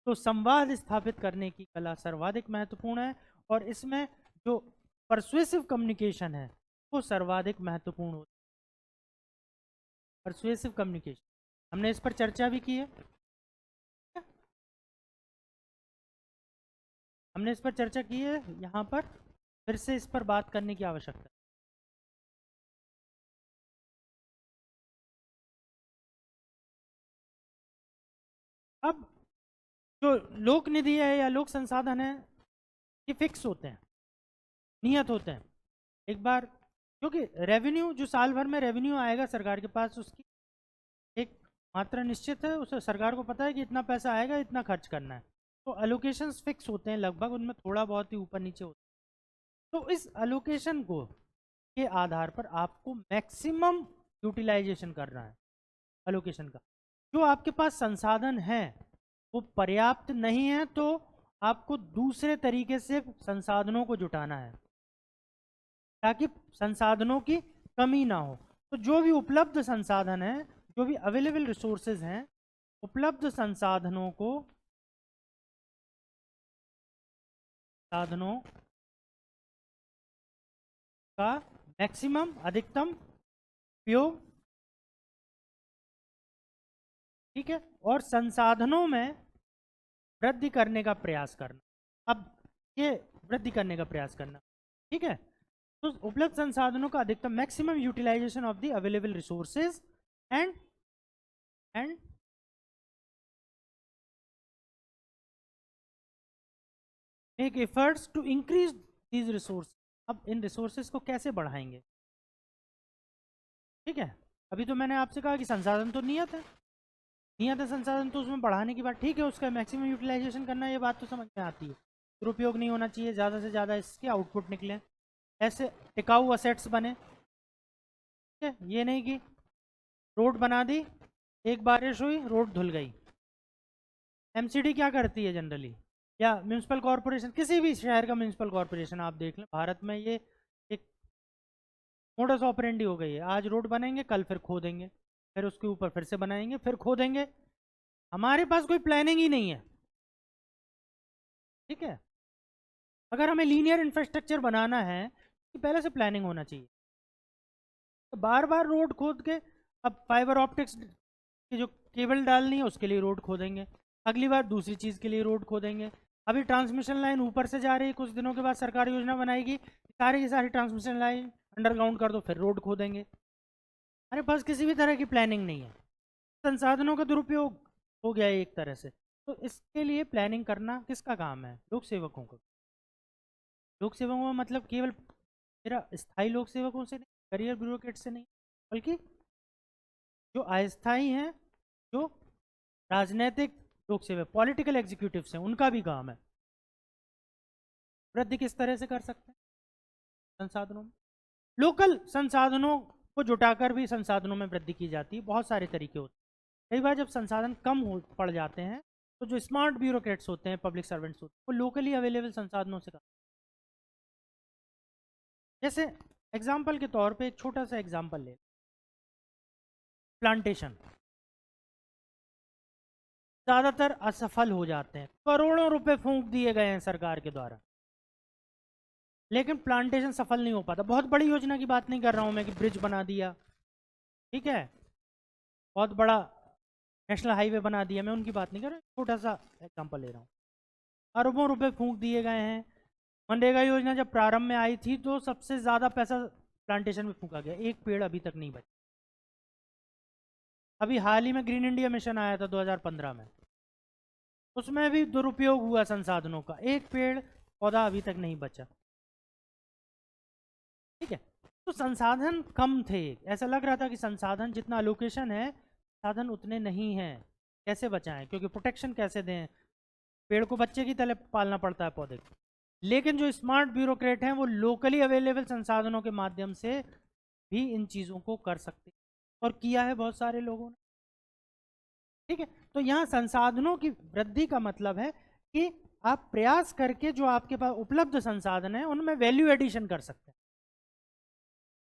तो संवाद स्थापित करने की कला सर्वाधिक महत्वपूर्ण है, और इसमें जो परसुएसिव कम्युनिकेशन है वो सर्वाधिक महत्वपूर्ण होता है। परसुएसिव कम्युनिकेशन हमने इस पर चर्चा भी की है, हमने इस पर चर्चा की है, यहाँ पर फिर से इस पर बात करने की आवश्यकता है। अब जो लोक निधि है या लोक संसाधन है ये फिक्स होते हैं, नियत होते हैं। एक बार क्योंकि रेवेन्यू जो साल भर में रेवेन्यू आएगा सरकार के पास, उसकी एक मात्रा निश्चित है, उसे सरकार को पता है कि इतना पैसा आएगा, इतना खर्च करना है, तो एलोकेशंस फिक्स होते हैं लगभग, उनमें थोड़ा बहुत ही ऊपर नीचे होता है। तो इस एलोकेशन को के आधार पर आपको मैक्सिमम यूटिलाइजेशन करना है एलोकेशन का। जो आपके पास संसाधन है वो पर्याप्त नहीं है तो आपको दूसरे तरीके से संसाधनों को जुटाना है ताकि संसाधनों की कमी ना हो। तो जो भी उपलब्ध संसाधन है, जो भी अवेलेबल रिसोर्सेज हैं, उपलब्ध संसाधनों को, साधनों का मैक्सिमम अधिकतम उपयोग, ठीक है, और संसाधनों में वृद्धि करने का प्रयास करना। अब ये वृद्धि करने का प्रयास करना, ठीक है, तो उपलब्ध संसाधनों का अधिकतम maximum utilisation of the available resources and make efforts to increase these resource. अब इन रिसोर्सेज को कैसे बढ़ाएंगे, ठीक है, अभी तो मैंने आपसे कहा कि संसाधन तो नियत है, नियत है संसाधन, तो उसमें बढ़ाने की बात ठीक है, उसका मैक्सिमम यूटिलाइजेशन करना, ये बात तो समझ में आती है, दुरुपयोग नहीं होना चाहिए, ज़्यादा से ज़्यादा इसके आउटपुट निकले, ऐसे टिकाऊ असेट्स बने, ठीक है, ये नहीं कि रोड बना दी, एक बारिश हुई रोड धुल गई। एमसीडी क्या करती है जनरली, या म्यूनसिपल कॉरपोरेशन, किसी भी शहर का म्यूनसिपल कॉरपोरेशन आप देख लें, भारत में ये एक मोडस ऑपरेंडी हो गई है, आज रोड बनेंगे कल फिर खोदेंगे, फिर उसके ऊपर फिर से बनाएंगे फिर खोदेंगे, हमारे पास कोई प्लानिंग ही नहीं है, ठीक है। अगर हमें लीनियर इंफ्रास्ट्रक्चर बनाना है तो पहले से प्लानिंग होना चाहिए। तो बार बार रोड खोद के, अब फाइबर ऑप्टिक्स की जो केबल डालनी है उसके लिए रोड खोदेंगे, अगली बार दूसरी चीज़ के लिए रोड खोदेंगे। अभी ट्रांसमिशन लाइन ऊपर से जा रही है, कुछ दिनों के बाद सरकार योजना बनाएगी सारी की सारी ट्रांसमिशन लाइन अंडरग्राउंड कर दो, फिर रोड खोदेंगे। हमारे पास किसी भी तरह की प्लानिंग नहीं है, संसाधनों का दुरुपयोग हो गया है एक तरह से। तो इसके लिए प्लानिंग करना किसका काम है? लोक सेवकों का। लोक सेवकों का मतलब केवल मेरा स्थायी लोक सेवकों से नहीं, करियर ब्यूरोक्रेट से नहीं, बल्कि जो अस्थायी हैं, जो राजनीतिक लोक सेवक पॉलिटिकल एग्जीक्यूटिव्स हैं, उनका भी काम है। वृद्धि किस तरह से कर सकते हैं? संसाधनों में, लोकल संसाधनों को जुटाकर भी संसाधनों में वृद्धि की जाती है। बहुत सारे तरीके होते हैं। कई बार जब संसाधन कम हो पड़ जाते हैं तो जो स्मार्ट ब्यूरोक्रेट्स होते हैं, पब्लिक सर्वेंट्स होते हैं, वो लोकली अवेलेबल संसाधनों से काम। जैसे एग्जाम्पल के तौर पे एक छोटा सा एग्जाम्पल ले, प्लांटेशन ज़्यादातर असफल हो जाते हैं, करोड़ों रुपए फूंक दिए गए हैं सरकार के द्वारा, लेकिन प्लांटेशन सफल नहीं हो पाता। बहुत बड़ी योजना की बात नहीं कर रहा हूं मैं कि ब्रिज बना दिया, ठीक है, बहुत बड़ा नेशनल हाईवे बना दिया, मैं उनकी बात नहीं कर रहा, छोटा सा एग्जांपल ले रहा हूँ। अरबों रुपए फूंक दिए गए हैं। मनरेगा योजना जब प्रारंभ में आई थी तो सबसे ज़्यादा पैसा प्लांटेशन में फूंका गया, एक पेड़ अभी तक नहीं बचा। अभी हाल ही में ग्रीन इंडिया मिशन आया था 2015 में, उसमें भी दुरुपयोग हुआ संसाधनों का, एक पेड़ पौधा अभी तक नहीं बचा, ठीक है। तो संसाधन कम थे, ऐसा लग रहा था कि संसाधन जितना अलोकेशन है साधन उतने नहीं हैं, कैसे बचाएं, क्योंकि प्रोटेक्शन कैसे दें, पेड़ को बच्चे की तरह पालना पड़ता है पौधे को। लेकिन जो स्मार्ट ब्यूरोक्रेट हैं वो लोकली अवेलेबल संसाधनों के माध्यम से भी इन चीज़ों को कर सकते हैं, और किया है बहुत सारे लोगों ने, ठीक है। तो यहाँ संसाधनों की वृद्धि का मतलब है कि आप प्रयास करके जो आपके पास उपलब्ध संसाधन है उनमें वैल्यू एडिशन कर सकते हैं।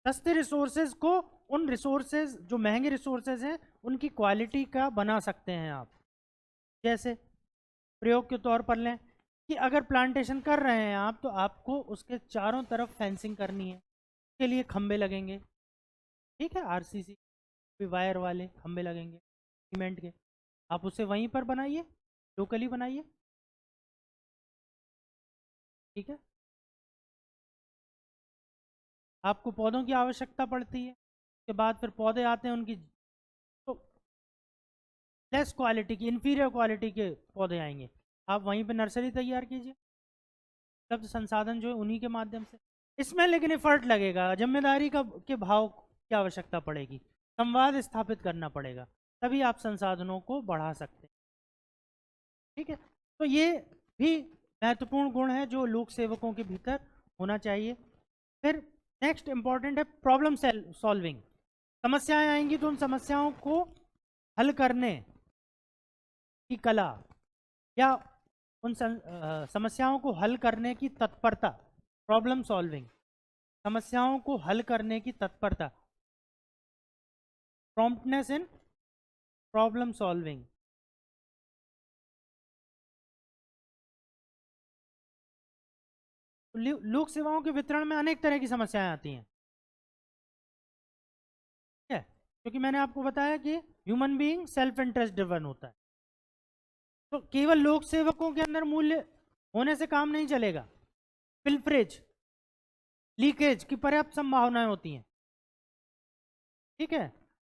सस्ते रिसोर्सेज को, उन रिसोर्सेज जो महंगे रिसोर्सेज हैं उनकी क्वालिटी का बना सकते हैं आप। जैसे प्रयोग के तौर पर लें कि अगर प्लांटेशन कर रहे हैं आप तो आपको उसके चारों तरफ फेंसिंग करनी है, उसके लिए खंबे लगेंगे, ठीक है, आरसीसी वायर वाले खंबे लगेंगे सीमेंट के, आप उसे वहीं पर बनाइए, लोकली बनाइए, ठीक है। आपको पौधों की आवश्यकता पड़ती है, उसके बाद फिर पौधे आते हैं उनकी, तो लेस क्वालिटी की, इंफीरियर क्वालिटी के पौधे आएंगे, आप वहीं पे नर्सरी तैयार कीजिए, उपलब्ध संसाधन जो है उन्हीं के माध्यम से। इसमें लेकिन एफर्ट लगेगा, जिम्मेदारी का के भाव की आवश्यकता पड़ेगी, संवाद स्थापित करना पड़ेगा, तभी आप संसाधनों को बढ़ा सकते हैं, ठीक है। तो ये भी महत्वपूर्ण गुण है जो लोक सेवकों के भीतर होना चाहिए। फिर नेक्स्ट इंपॉर्टेंट है प्रॉब्लम सॉल्विंग। समस्याएं आएंगी तो उन समस्याओं को हल करने की कला, या उन समस्याओं को हल करने की तत्परता, प्रॉब्लम सॉल्विंग, समस्याओं को हल करने की तत्परता, प्रॉम्प्टनेस इन प्रॉब्लम सॉल्विंग। लोक सेवाओं के वितरण में अनेक तरह की समस्याएं आती हैं, ठीक है, क्योंकि मैंने आपको बताया कि human being self interest driven होता है। तो केवल लोक सेवकों के अंदर मूल्य होने से काम नहीं चलेगा, पिल्फरेज, लीकेज की पर्याप्त संभावनाएं होती हैं, ठीक है।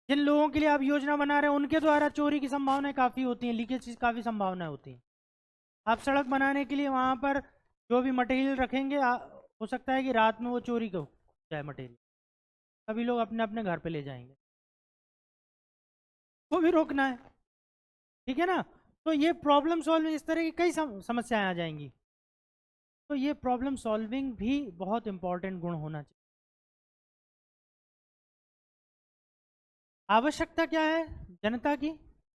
जिन लोगों के लिए आप योजना बना रहे हैं उनके द्वारा चोरी की संभावनाएं काफ़ी होती हैं, लीकेज की काफ़ी संभावनाएं होती हैं। आप सड़क बनाने के लिए वहाँ पर जो भी मटेरियल रखेंगे हो सकता है कि रात में वो चोरी हो जाए मटेरियल, सभी लोग अपने अपने घर पे ले जाएंगे, वो भी रोकना है, ठीक है ना। तो ये प्रॉब्लम सॉल्विंग, इस तरह की कई समस्याएं आ जाएंगी, तो ये प्रॉब्लम सॉल्विंग भी बहुत इंपॉर्टेंट गुण होना चाहिए। आवश्यकता क्या है जनता की,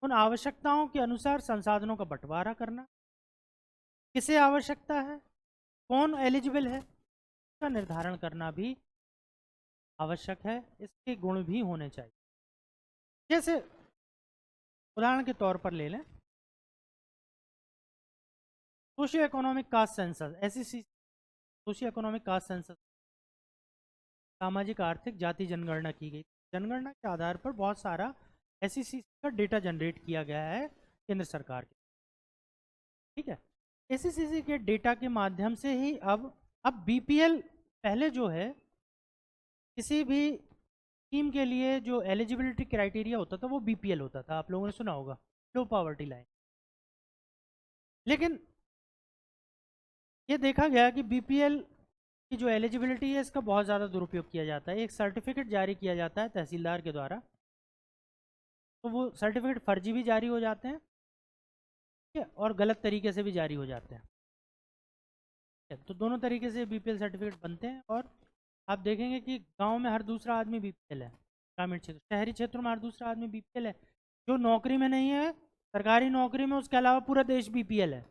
उन आवश्यकताओं के अनुसार संसाधनों का बंटवारा करना, किसे आवश्यकता है, कौन एलिजिबल है, इसका निर्धारण करना भी आवश्यक है, इसके गुण भी होने चाहिए। जैसे उदाहरण के तौर पर ले लें, socio economic caste census, SEC, socio economic caste census, सामाजिक आर्थिक जाति जनगणना की गई। जनगणना के आधार पर बहुत सारा एसईसी का डेटा जनरेट किया गया है केंद्र सरकार के, ठीक है। एसईसी के डेटा के माध्यम से ही अब बीपीएल, पहले जो है किसी भी स्कीम के लिए जो एलिजिबिलिटी क्राइटेरिया होता था वो बीपीएल होता था, आप लोगों ने सुना होगा, लो पॉवर्टी लाइन। लेकिन ये देखा गया कि बीपीएल की जो एलिजिबिलिटी है इसका बहुत ज़्यादा दुरुपयोग किया जाता है। एक सर्टिफिकेट जारी किया जाता है तहसीलदार के द्वारा, तो वो सर्टिफिकेट फर्जी भी जारी हो जाते हैं, ठीक है, और गलत तरीके से भी जारी हो जाते हैं, ठीक है। तो दोनों तरीके से बीपीएल सर्टिफिकेट बनते हैं। और आप देखेंगे कि गांव में हर दूसरा आदमी बीपीएल है, ग्रामीण क्षेत्र, शहरी क्षेत्रों में हर दूसरा आदमी बीपीएल है। जो नौकरी में नहीं है, सरकारी नौकरी में, उसके अलावा पूरा देश बीपीएल है।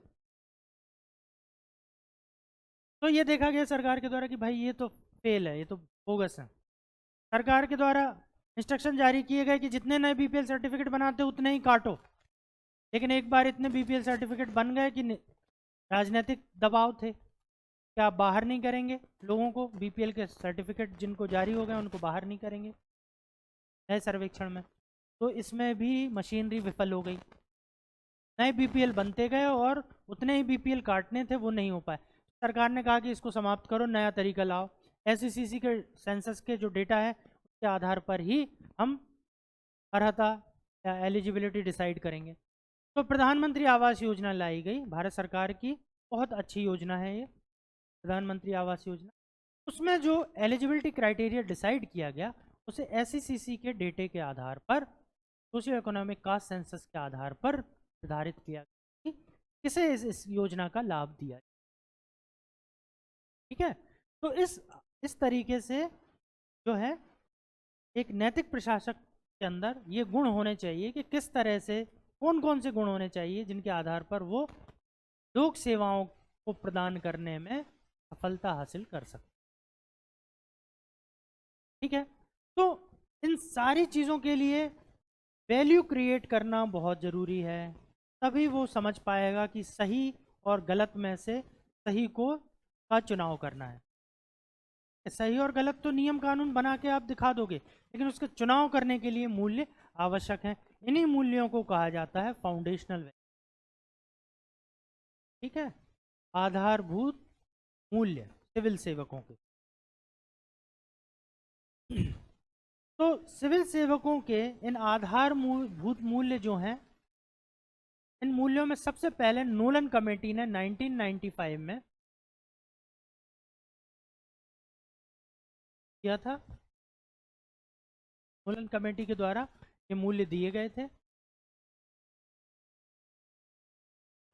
तो ये देखा गया सरकार के द्वारा कि भाई ये तो फेल है, ये तो बोगस है। सरकार के द्वारा इंस्ट्रक्शन जारी किए गए कि जितने नए बीपीएल सर्टिफिकेट बनाते उतने ही काटो। लेकिन एक बार इतने बीपीएल सर्टिफिकेट बन गए कि राजनीतिक दबाव थे कि आप बाहर नहीं करेंगे लोगों को, बीपीएल के सर्टिफिकेट जिनको जारी हो गए उनको बाहर नहीं करेंगे नए सर्वेक्षण में। तो इसमें भी मशीनरी विफल हो गई, नए बीपीएल बनते गए और उतने ही बीपीएल काटने थे वो नहीं हो पाए। सरकार ने कहा कि इसको समाप्त करो, नया तरीका लाओ। एसईसीसी के सेंसस के जो डेटा है उसके आधार पर ही हम अर्हता या एलिजिबिलिटी डिसाइड करेंगे। तो प्रधानमंत्री आवास योजना लाई गई, भारत सरकार की बहुत अच्छी योजना है ये प्रधानमंत्री आवास योजना। उसमें जो एलिजिबिलिटी क्राइटेरिया डिसाइड किया गया उसे एसईसीसी के डेटे के आधार पर, सोशियो इकोनॉमिक कास्ट सेंसस के आधार पर निर्धारित किया गया कि किसे इस योजना का लाभ दिया, ठीक है। तो इस तरीके से जो है एक नैतिक प्रशासक के अंदर ये गुण होने चाहिए कि किस तरह से, कौन कौन से गुण होने चाहिए जिनके आधार पर वो लोक सेवाओं को प्रदान करने में सफलता हासिल कर सकते, ठीक है। तो इन सारी चीज़ों के लिए वैल्यू क्रिएट करना बहुत ज़रूरी है, तभी वो समझ पाएगा कि सही और गलत में से सही को का चुनाव करना है। सही और गलत तो नियम कानून बना के आप दिखा दोगे, लेकिन उसके चुनाव करने के लिए मूल्य आवश्यक हैं। इन्हीं मूल्यों को कहा जाता है फाउंडेशनल वैल्यू, ठीक है, आधारभूत मूल्य सिविल सेवकों के। तो सिविल सेवकों के इन आधारभूत मूल्य जो हैं, इन मूल्यों में सबसे पहले नोलन कमेटी ने 1995 में किया था। नोलन कमेटी के द्वारा ये मूल्य दिए गए थे,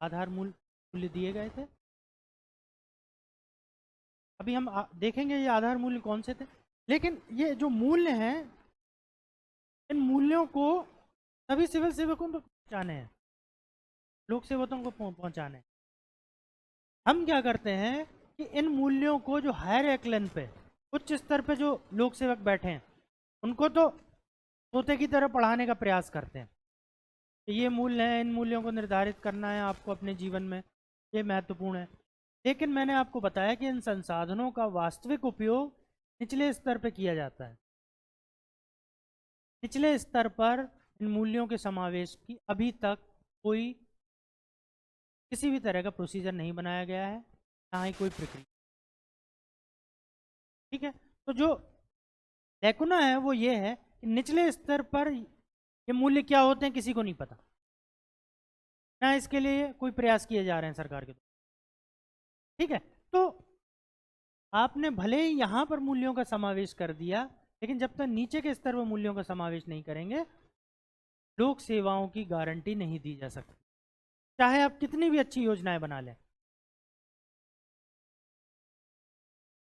आधार मूल्य दिए गए थे। अभी हम देखेंगे ये आधार मूल्य कौन से थे। लेकिन ये जो मूल्य हैं, इन मूल्यों को सभी सिविल सेवकों तक पहुंचाने हैं, लोक सेवकों को पहुंचाने हैं। हम क्या करते हैं कि इन मूल्यों को जो हायर एक्लन पे, उच्च स्तर पे जो लोक सेवक बैठे हैं, उनको तो तोते की तरह पढ़ाने का प्रयास करते हैं कि ये मूल्य हैं, इन मूल्यों को निर्धारित करना है आपको अपने जीवन में, ये महत्वपूर्ण है। लेकिन मैंने आपको बताया कि इन संसाधनों का वास्तविक उपयोग निचले स्तर पर किया जाता है। निचले स्तर पर इन मूल्यों के समावेश की अभी तक कोई किसी भी तरह का प्रोसीजर नहीं बनाया गया है, ना ही कोई प्रक्रिया, ठीक है। तो जो लैकुना है वो ये है कि निचले स्तर पर ये मूल्य क्या होते हैं किसी को नहीं पता, ना इसके लिए कोई प्रयास किए जा रहे हैं सरकार के द्वारा, ठीक है। तो आपने भले ही यहाँ पर मूल्यों का समावेश कर दिया, लेकिन जब तक नीचे के स्तर पर मूल्यों का समावेश नहीं करेंगे, लोक सेवाओं की गारंटी नहीं दी जा सकती, चाहे आप कितनी भी अच्छी योजनाएं बना लें।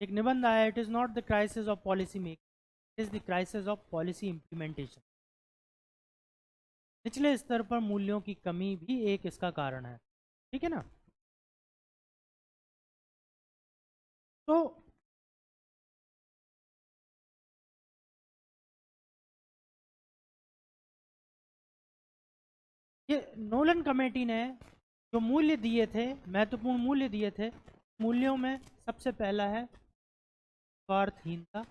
एक निबंध आया, it is not the crisis of policy making, it is the crisis of policy implementation. निचले स्तर पर मूल्यों की कमी भी एक इसका कारण है, ठीक है ना। तो ये नोलन कमेटी ने जो मूल्य दिए थे, महत्वपूर्ण मूल्य दिए थे, मूल्यों में सबसे पहला है स्वार्थहीनता,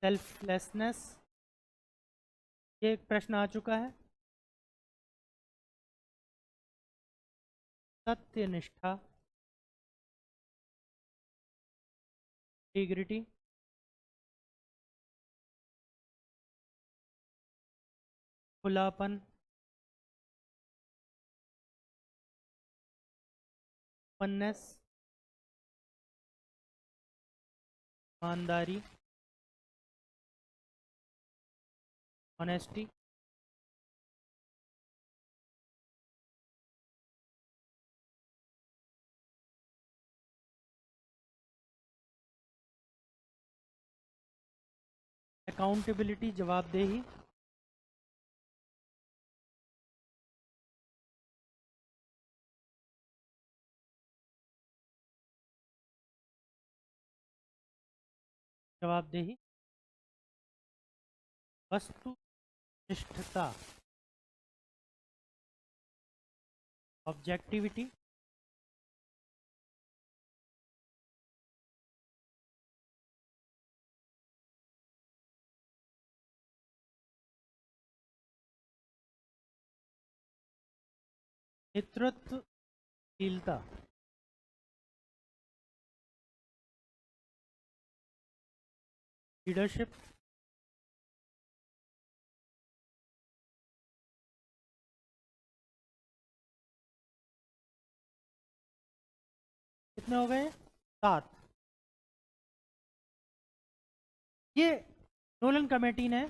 सेल्फलेसनेस। ये एक प्रश्न आ चुका है। सत्यनिष्ठा, इंटीग्रिटी, खुलापन, ओपननेस, ईमानदारी, ऑनेस्टी। अकाउंटेबिलिटी, जवाबदेही। जवाबदेही, वस्तुनिष्ठता, ऑब्जेक्टिविटी, नेतृत्वशीलता। लीडरशिप। कितने हो गए? 7। ये नोलन कमेटी ने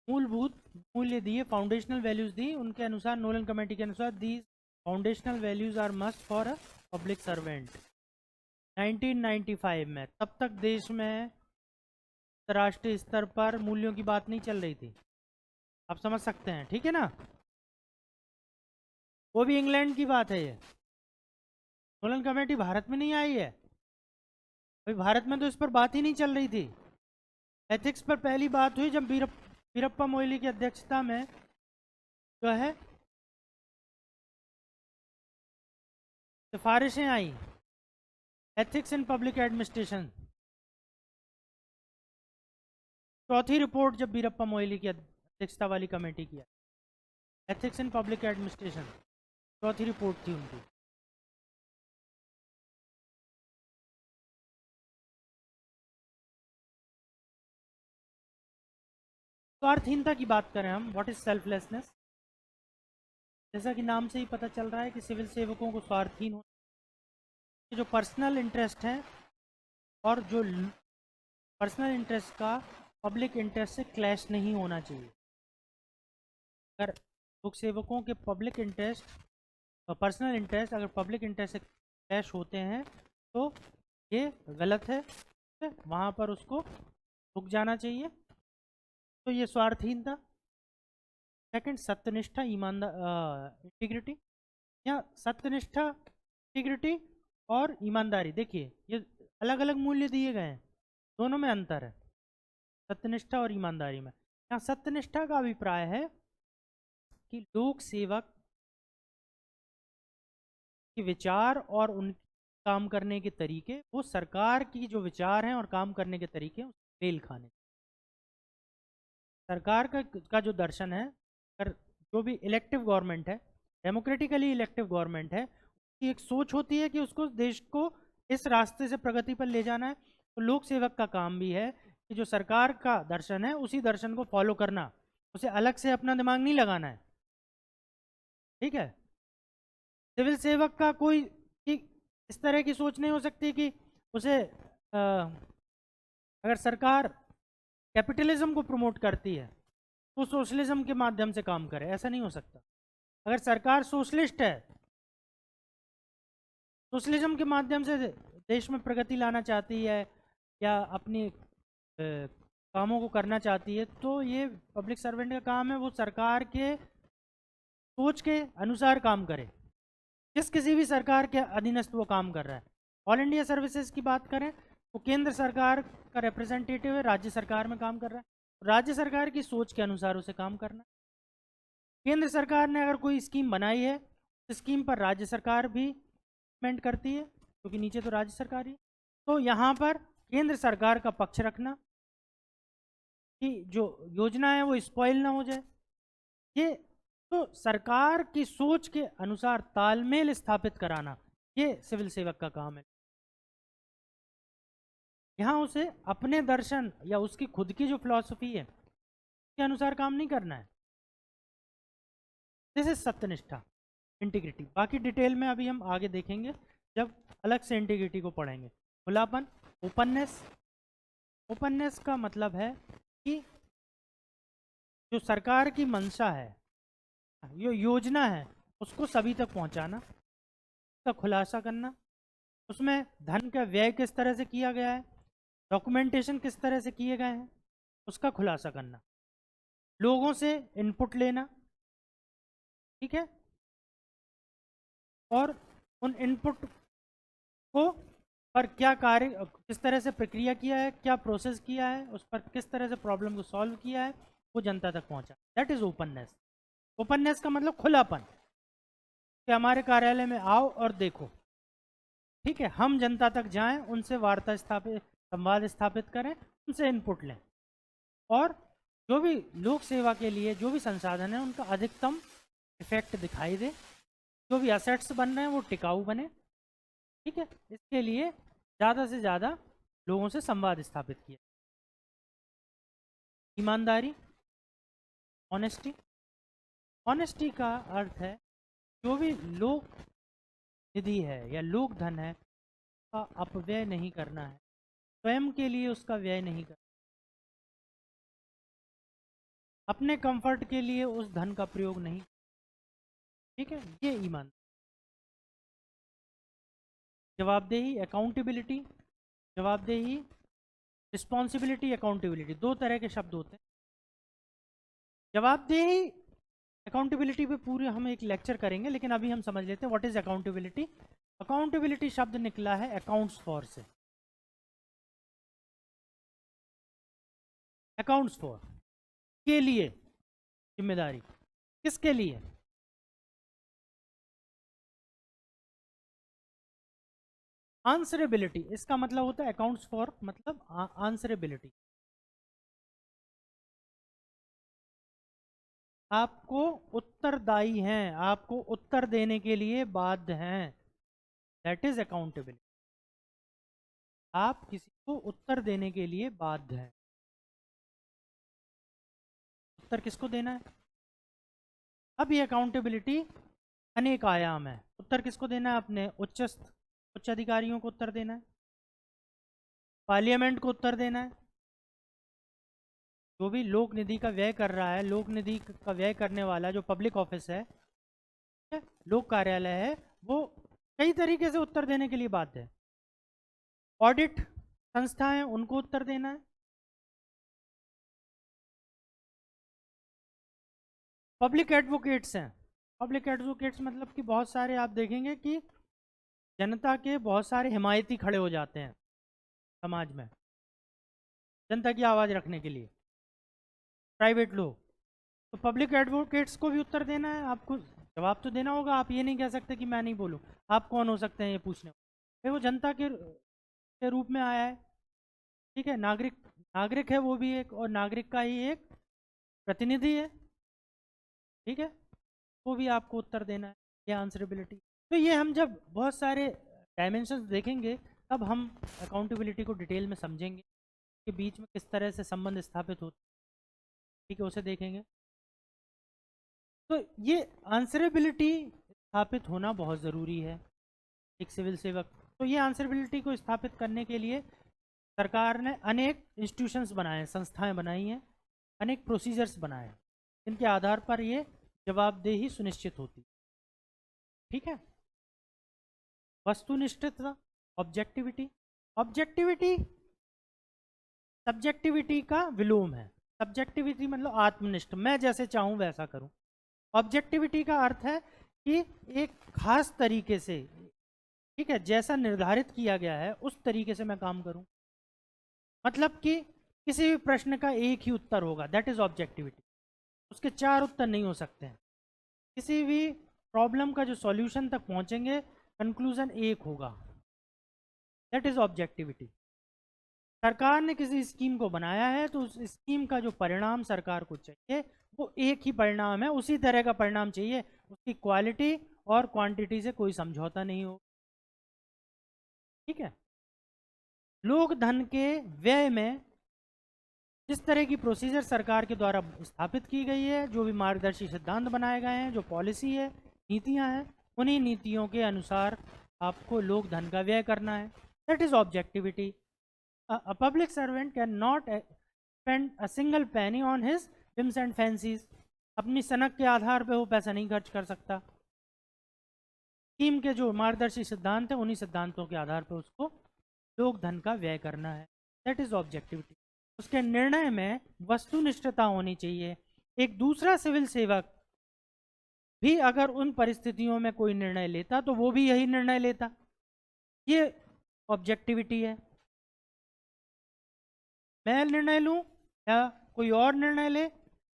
मूलभूत मूल्य दिए, फाउंडेशनल वैल्यूज दी। उनके अनुसार, नोलन कमेटी के अनुसार, these foundational values are must for a public servant. 1995 में, तब तक देश में अंतर्राष्ट्रीय स्तर पर मूल्यों की बात नहीं चल रही थी। आप समझ सकते हैं, ठीक है ना? वो भी इंग्लैंड की बात है ये। नोलन कमेटी भारत में नहीं आई है अभी, भारत में तो इस पर बात ही नहीं चल रही थी। एथिक्स पर पहली बात हुई जब वीरप्पा मोइली की अध्यक्षता में जो है सिफारिशें आई, एथिक्स इन पब्लिक एडमिनिस्ट्रेशन। चौथी रिपोर्ट जब वीरप्पा मोइली की अध्यक्षता वाली कमेटी की, एथिक्स इन पब्लिक एडमिनिस्ट्रेशन, चौथी रिपोर्ट थी उनकी। स्वार्थहीनता की बात करें हम, व्हाट इज सेल्फलेसनेस? जैसा कि नाम से ही पता चल रहा है कि सिविल सेवकों को स्वार्थहीन होना, जो पर्सनल इंटरेस्ट है और जो पर्सनल इंटरेस्ट का पब्लिक इंटरेस्ट से क्लैश नहीं होना चाहिए। अगर लोक सेवकों के पब्लिक इंटरेस्ट और पर्सनल इंटरेस्ट अगर पब्लिक इंटरेस्ट से क्लैश होते हैं तो ये गलत है, वहाँ पर उसको रुक जाना चाहिए। तो ये स्वार्थहीनता। सेकंड, सत्यनिष्ठा, ईमानदार, इंटीग्रिटी। या सत्यनिष्ठा, इंटीग्रिटी और ईमानदारी, देखिए ये अलग अलग मूल्य दिए गए हैं, दोनों में अंतर है सत्यनिष्ठा और ईमानदारी में। यहाँ सत्यनिष्ठा का अभिप्राय है कि लोक सेवक के विचार और उन काम करने के तरीके, वो सरकार की जो विचार हैं और काम करने के तरीके मेल खाने। सरकार का जो दर्शन है, अगर जो भी इलेक्टिव गवर्नमेंट है, डेमोक्रेटिकली इलेक्टिव गवर्नमेंट है, उसकी एक सोच होती है कि उसको देश को इस रास्ते से प्रगति पर ले जाना है। तो लोक सेवक का काम भी है कि जो सरकार का दर्शन है उसी दर्शन को फॉलो करना, उसे अलग से अपना दिमाग नहीं लगाना है, ठीक है? सिविल सेवक का कोई इस तरह की सोच नहीं हो सकती कि उसे अगर सरकार कैपिटलिज्म को प्रमोट करती है तो सोशलिज्म के माध्यम से काम करे, ऐसा नहीं हो सकता। अगर सरकार सोशलिस्ट है, सोशलिज्म के माध्यम से देश में प्रगति लाना चाहती है या अपनी कामों को करना चाहती है, तो ये पब्लिक सर्वेंट का काम है वो सरकार के सोच के अनुसार काम करे, जिस किसी भी सरकार के अधीनस्थ वो काम कर रहा है। ऑल इंडिया सर्विसेज की बात करें तो केंद्र सरकार का रिप्रेजेंटेटिव है, राज्य सरकार में काम कर रहा है, राज्य सरकार की सोच के अनुसार उसे काम करना है। केंद्र सरकार ने अगर कोई स्कीम बनाई है, तो स्कीम पर राज्य सरकार भी इम्प्लीमेंट करती है, क्योंकि नीचे तो राज्य सरकार ही। तो यहाँ पर केंद्र सरकार का पक्ष रखना कि जो योजना है वो स्पॉइल ना हो जाए, ये तो सरकार की सोच के अनुसार तालमेल स्थापित कराना, ये सिविल सेवक का काम है। यहाँ उसे अपने दर्शन या उसकी खुद की जो फिलॉसफी है के अनुसार काम नहीं करना है। दिस इज सत्यनिष्ठा, इंटीग्रिटी। बाकी डिटेल में अभी हम आगे देखेंगे जब अलग से इंटीग्रिटी को पढ़ेंगे। खुलापन, ओपननेस। ओपननेस का मतलब है कि जो सरकार की मंशा है, जो योजना है, उसको सभी तक पहुंचाना, उसका खुलासा करना, उसमें धन का व्यय किस तरह से किया गया है, डॉक्यूमेंटेशन किस तरह से किए गए हैं, उसका खुलासा करना, लोगों से इनपुट लेना, ठीक है, और उन इनपुट को पर क्या कार्य, किस तरह से प्रक्रिया किया है, क्या प्रोसेस किया है, उस पर किस तरह से प्रॉब्लम को सॉल्व किया है, वो जनता तक पहुंचा। That is openness. ओपननेस का मतलब खुलापन, कि हमारे कार्यालय में आओ और देखो, ठीक है, हम जनता तक जाएं, उनसे वार्ता स्थापित, संवाद स्थापित करें, उनसे इनपुट लें, और जो भी लोक सेवा के लिए जो भी संसाधन है उनका अधिकतम इफेक्ट दिखाई दे, जो भी असेट्स बन रहे हैं वो टिकाऊ बने, ठीक है। इसके लिए ज़्यादा से ज़्यादा लोगों से संवाद स्थापित किया। ईमानदारी, ऑनेस्टी। ऑनेस्टी का अर्थ है जो भी लोक निधि है या लोक धन है का अपव्यय नहीं करना है, स्वयं के लिए उसका व्यय नहीं करना, अपने कंफर्ट के लिए उस धन का प्रयोग नहीं, ठीक है, ये ईमान। जवाबदेही, अकाउंटेबिलिटी। जवाबदेही, रिस्पॉन्सिबिलिटी, अकाउंटेबिलिटी, दो तरह के शब्द होते हैं। जवाबदेही, अकाउंटेबिलिटी पे पूरे हम एक लेक्चर करेंगे, लेकिन अभी हम समझ लेते हैं व्हाट इज अकाउंटेबिलिटी। अकाउंटेबिलिटी शब्द निकला है अकाउंट्स फॉर से। अकाउंट्स फॉर के लिए जिम्मेदारी, किसके लिए? आंसरेबिलिटी, इसका मतलब होता है अकाउंट्स फॉर मतलब आंसरेबिलिटी, आपको उत्तरदायी हैं, आपको उत्तर देने के लिए बाध्य हैं, दैट इज अकाउंटेबिलिटी। आप किसी को उत्तर देने के लिए बाध्य हैं। उत्तर किसको देना है? अब ये अकाउंटेबिलिटी अनेक आयाम है। उत्तर किसको देना है? अपने उच्च अधिकारियों को उत्तर देना है, पार्लियामेंट को उत्तर देना है, जो भी लोक निधि का व्यय कर रहा है, लोक निधि का व्यय करने वाला जो पब्लिक ऑफिस है, लोक कार्यालय है, वो कई तरीके से उत्तर देने के लिए बाध्य है। ऑडिट संस्था है, उनको उत्तर देना है। पब्लिक एडवोकेट्स हैं। पब्लिक एडवोकेट्स मतलब कि बहुत सारे आप देखेंगे कि जनता के बहुत सारे हिमायती खड़े हो जाते हैं समाज में, जनता की आवाज़ रखने के लिए, प्राइवेट लोग। तो पब्लिक एडवोकेट्स को भी उत्तर देना है, आपको जवाब तो देना होगा। आप ये नहीं कह सकते कि मैं नहीं बोलूँ। आप कौन हो सकते हैं ये पूछने? भाई वो जनता के रूप में आया है, ठीक है, नागरिक, नागरिक है वो भी एक, और नागरिक का ही एक प्रतिनिधि है, ठीक है, वो भी आपको उत्तर देना है, ये आंसरेबिलिटी। तो ये हम जब बहुत सारे डायमेंशंस देखेंगे तब हम अकाउंटेबिलिटी को डिटेल में समझेंगे कि बीच में किस तरह से संबंध स्थापित होते, ठीक है, उसे देखेंगे। तो ये आंसरेबिलिटी स्थापित होना बहुत ज़रूरी है एक सिविल सेवक। तो ये आंसरेबिलिटी को स्थापित करने के लिए सरकार ने अनेक इंस्टीट्यूशंस बनाए हैं, संस्थाएं बनाई हैं, अनेक प्रोसीजर्स बनाए हैं, इनके आधार पर ये जवाबदेही सुनिश्चित होती, ठीक है। वस्तुनिष्ठता, ऑब्जेक्टिविटी। ऑब्जेक्टिविटी सब्जेक्टिविटी का विलोम है। सब्जेक्टिविटी मतलब आत्मनिष्ठ, मैं जैसे चाहूँ वैसा करूँ। ऑब्जेक्टिविटी का अर्थ है कि एक खास तरीके से, ठीक है, जैसा निर्धारित किया गया है उस तरीके से मैं काम करूँ। मतलब कि किसी भी प्रश्न का एक ही उत्तर होगा, दैट इज ऑब्जेक्टिविटी। उसके चार उत्तर नहीं हो सकते हैं। किसी भी प्रॉब्लम का जो सॉल्यूशन तक पहुंचेंगे, कंक्लूजन एक होगा, दैट इज ऑब्जेक्टिविटी। सरकार ने किसी स्कीम को बनाया है तो उस स्कीम का जो परिणाम सरकार को चाहिए वो एक ही परिणाम है, उसी तरह का परिणाम चाहिए, उसकी क्वालिटी और क्वांटिटी से कोई समझौता नहीं हो। ठीक है। लोक धन के व्यय में जिस तरह की प्रोसीजर सरकार के द्वारा स्थापित की गई है, जो भी मार्गदर्शी सिद्धांत बनाए गए हैं, जो पॉलिसी है, नीतियां हैं, उन्हीं नीतियों के अनुसार आपको लोक धन का व्यय करना है, that is objectivity. A public servant cannot spend a single penny on his whims and fancies। अपनी सनक के आधार पे वो पैसा नहीं खर्च कर सकता। स्कीम के जो मार्गदर्शी सिद्धांत है, उन्हीं सिद्धांतों के आधार पे उसको लोक धन का व्यय करना है, दैट इज ऑब्जेक्टिविटी। उसके निर्णय में वस्तुनिष्ठता होनी चाहिए। एक दूसरा सिविल सेवक भी अगर उन परिस्थितियों में कोई निर्णय लेता तो वो भी यही निर्णय लेता, ये ऑब्जेक्टिविटी है। मैं निर्णय लूं या कोई और निर्णय ले,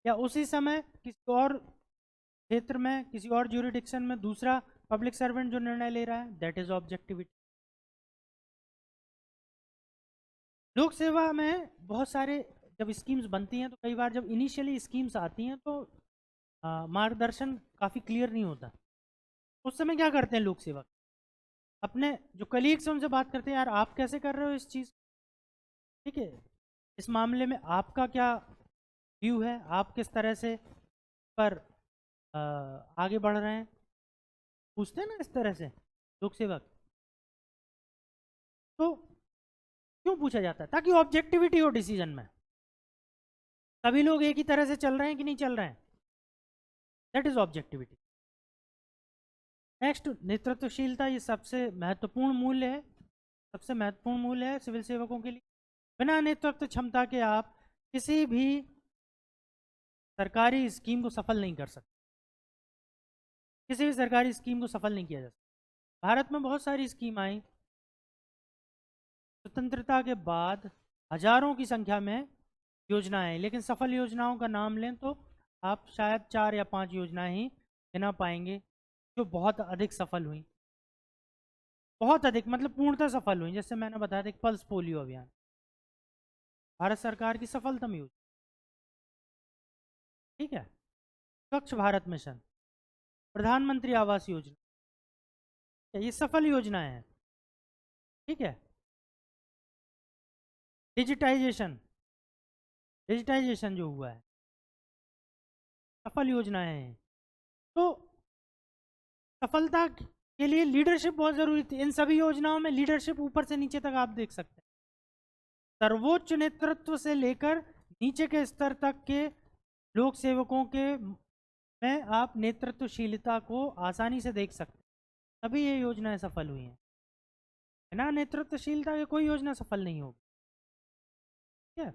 या उसी समय किसी और क्षेत्र में, किसी और ज्यूरिडिक्शन में दूसरा पब्लिक सर्वेंट जो निर्णय ले रहा है, दैट इज ऑब्जेक्टिविटी। लोक सेवा में बहुत सारे जब स्कीम्स बनती हैं तो कई बार जब इनिशियली स्कीम्स आती हैं तो मार्गदर्शन काफ़ी क्लियर नहीं होता। उस समय क्या करते हैं लोक सेवा, अपने जो कलीग्स हैं उनसे बात करते हैं, यार आप कैसे कर रहे हो इस चीज़, ठीक है, इस मामले में आपका क्या व्यू है, आप किस तरह से पर आगे बढ़ रहे हैं, पूछते हैं ना इस तरह से लोक सेवक। तो क्यों पूछा जाता है, ताकि ऑब्जेक्टिविटी हो डिसीजन में, सभी लोग एक ही तरह से चल रहे हैं कि नहीं चल रहे हैं, दैट इज ऑब्जेक्टिविटी। नेक्स्ट, नेतृत्वशीलता, ये सबसे महत्वपूर्ण मूल्य है, सबसे महत्वपूर्ण मूल्य है सिविल सेवकों के लिए। बिना नेतृत्व क्षमता के आप किसी भी सरकारी स्कीम को सफल नहीं कर सकते, किसी भी सरकारी स्कीम को सफल नहीं किया जा सकता। भारत में बहुत सारी स्कीम आई, स्वतंत्रता के बाद हजारों की संख्या में योजनाएं आई, लेकिन सफल योजनाओं का नाम लें तो आप शायद 4 या 5 योजनाएं ही गिना पाएंगे जो बहुत अधिक सफल हुई, बहुत अधिक मतलब पूर्णतः सफल हुई। जैसे मैंने बताया था, एक पल्स पोलियो अभियान भारत सरकार की सफलतम योजना, ठीक है, स्वच्छ भारत मिशन, प्रधानमंत्री आवास योजना, ये सफल योजनाएं हैं, ठीक है। डिजिटाइजेशन, डिजिटाइजेशन जो हुआ है, सफल योजनाएं हैं। तो सफलता के लिए लीडरशिप बहुत जरूरी थी। इन सभी योजनाओं में लीडरशिप ऊपर से नीचे तक आप देख सकते हैं, सर्वोच्च नेतृत्व से लेकर नीचे के स्तर तक के लोक सेवकों के में आप नेतृत्वशीलता को आसानी से देख सकते हैं, तभी ये योजनाएं सफल हुई हैं। बिना नेतृत्वशीलता के कोई योजना सफल नहीं होगी, ठीक है।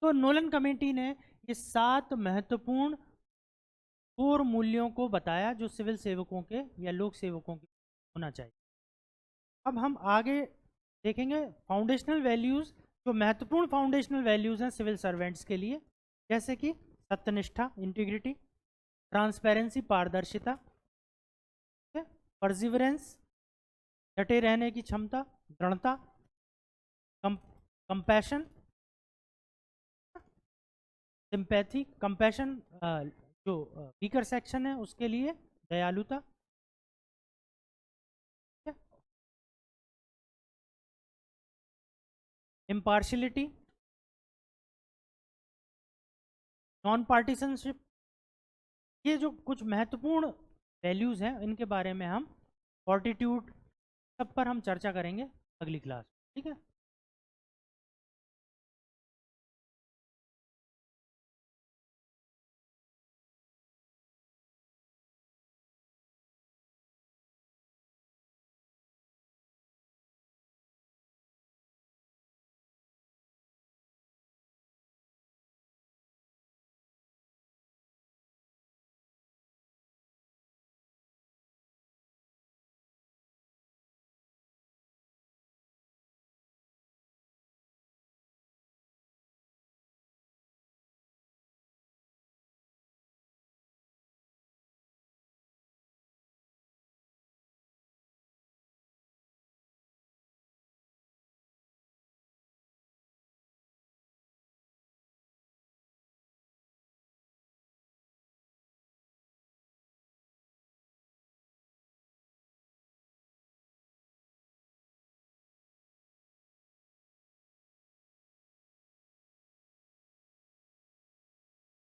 तो नोलन कमेटी ने ये 7 महत्वपूर्ण कोर मूल्यों को बताया जो सिविल सेवकों के या लोक सेवकों के होना चाहिए। अब हम आगे देखेंगे फाउंडेशनल वैल्यूज़, जो महत्वपूर्ण फाउंडेशनल वैल्यूज़ हैं सिविल सर्वेंट्स के लिए, जैसे कि सत्यनिष्ठा, इंटीग्रिटी, ट्रांसपेरेंसी, पारदर्शिता, परसिवरेंस, डटे रहने की क्षमता, दृढ़ता, कंपैशन, सिंपैथी, कंपैशन जो वीकर सेक्शन है उसके लिए दयालुता, इम्पार्शलिटी, नॉन पार्टीसनशिप। ये जो कुछ महत्वपूर्ण वैल्यूज़ हैं इनके बारे में हम फॉर्टिट्यूड सब पर हम चर्चा करेंगे अगली क्लास, ठीक है।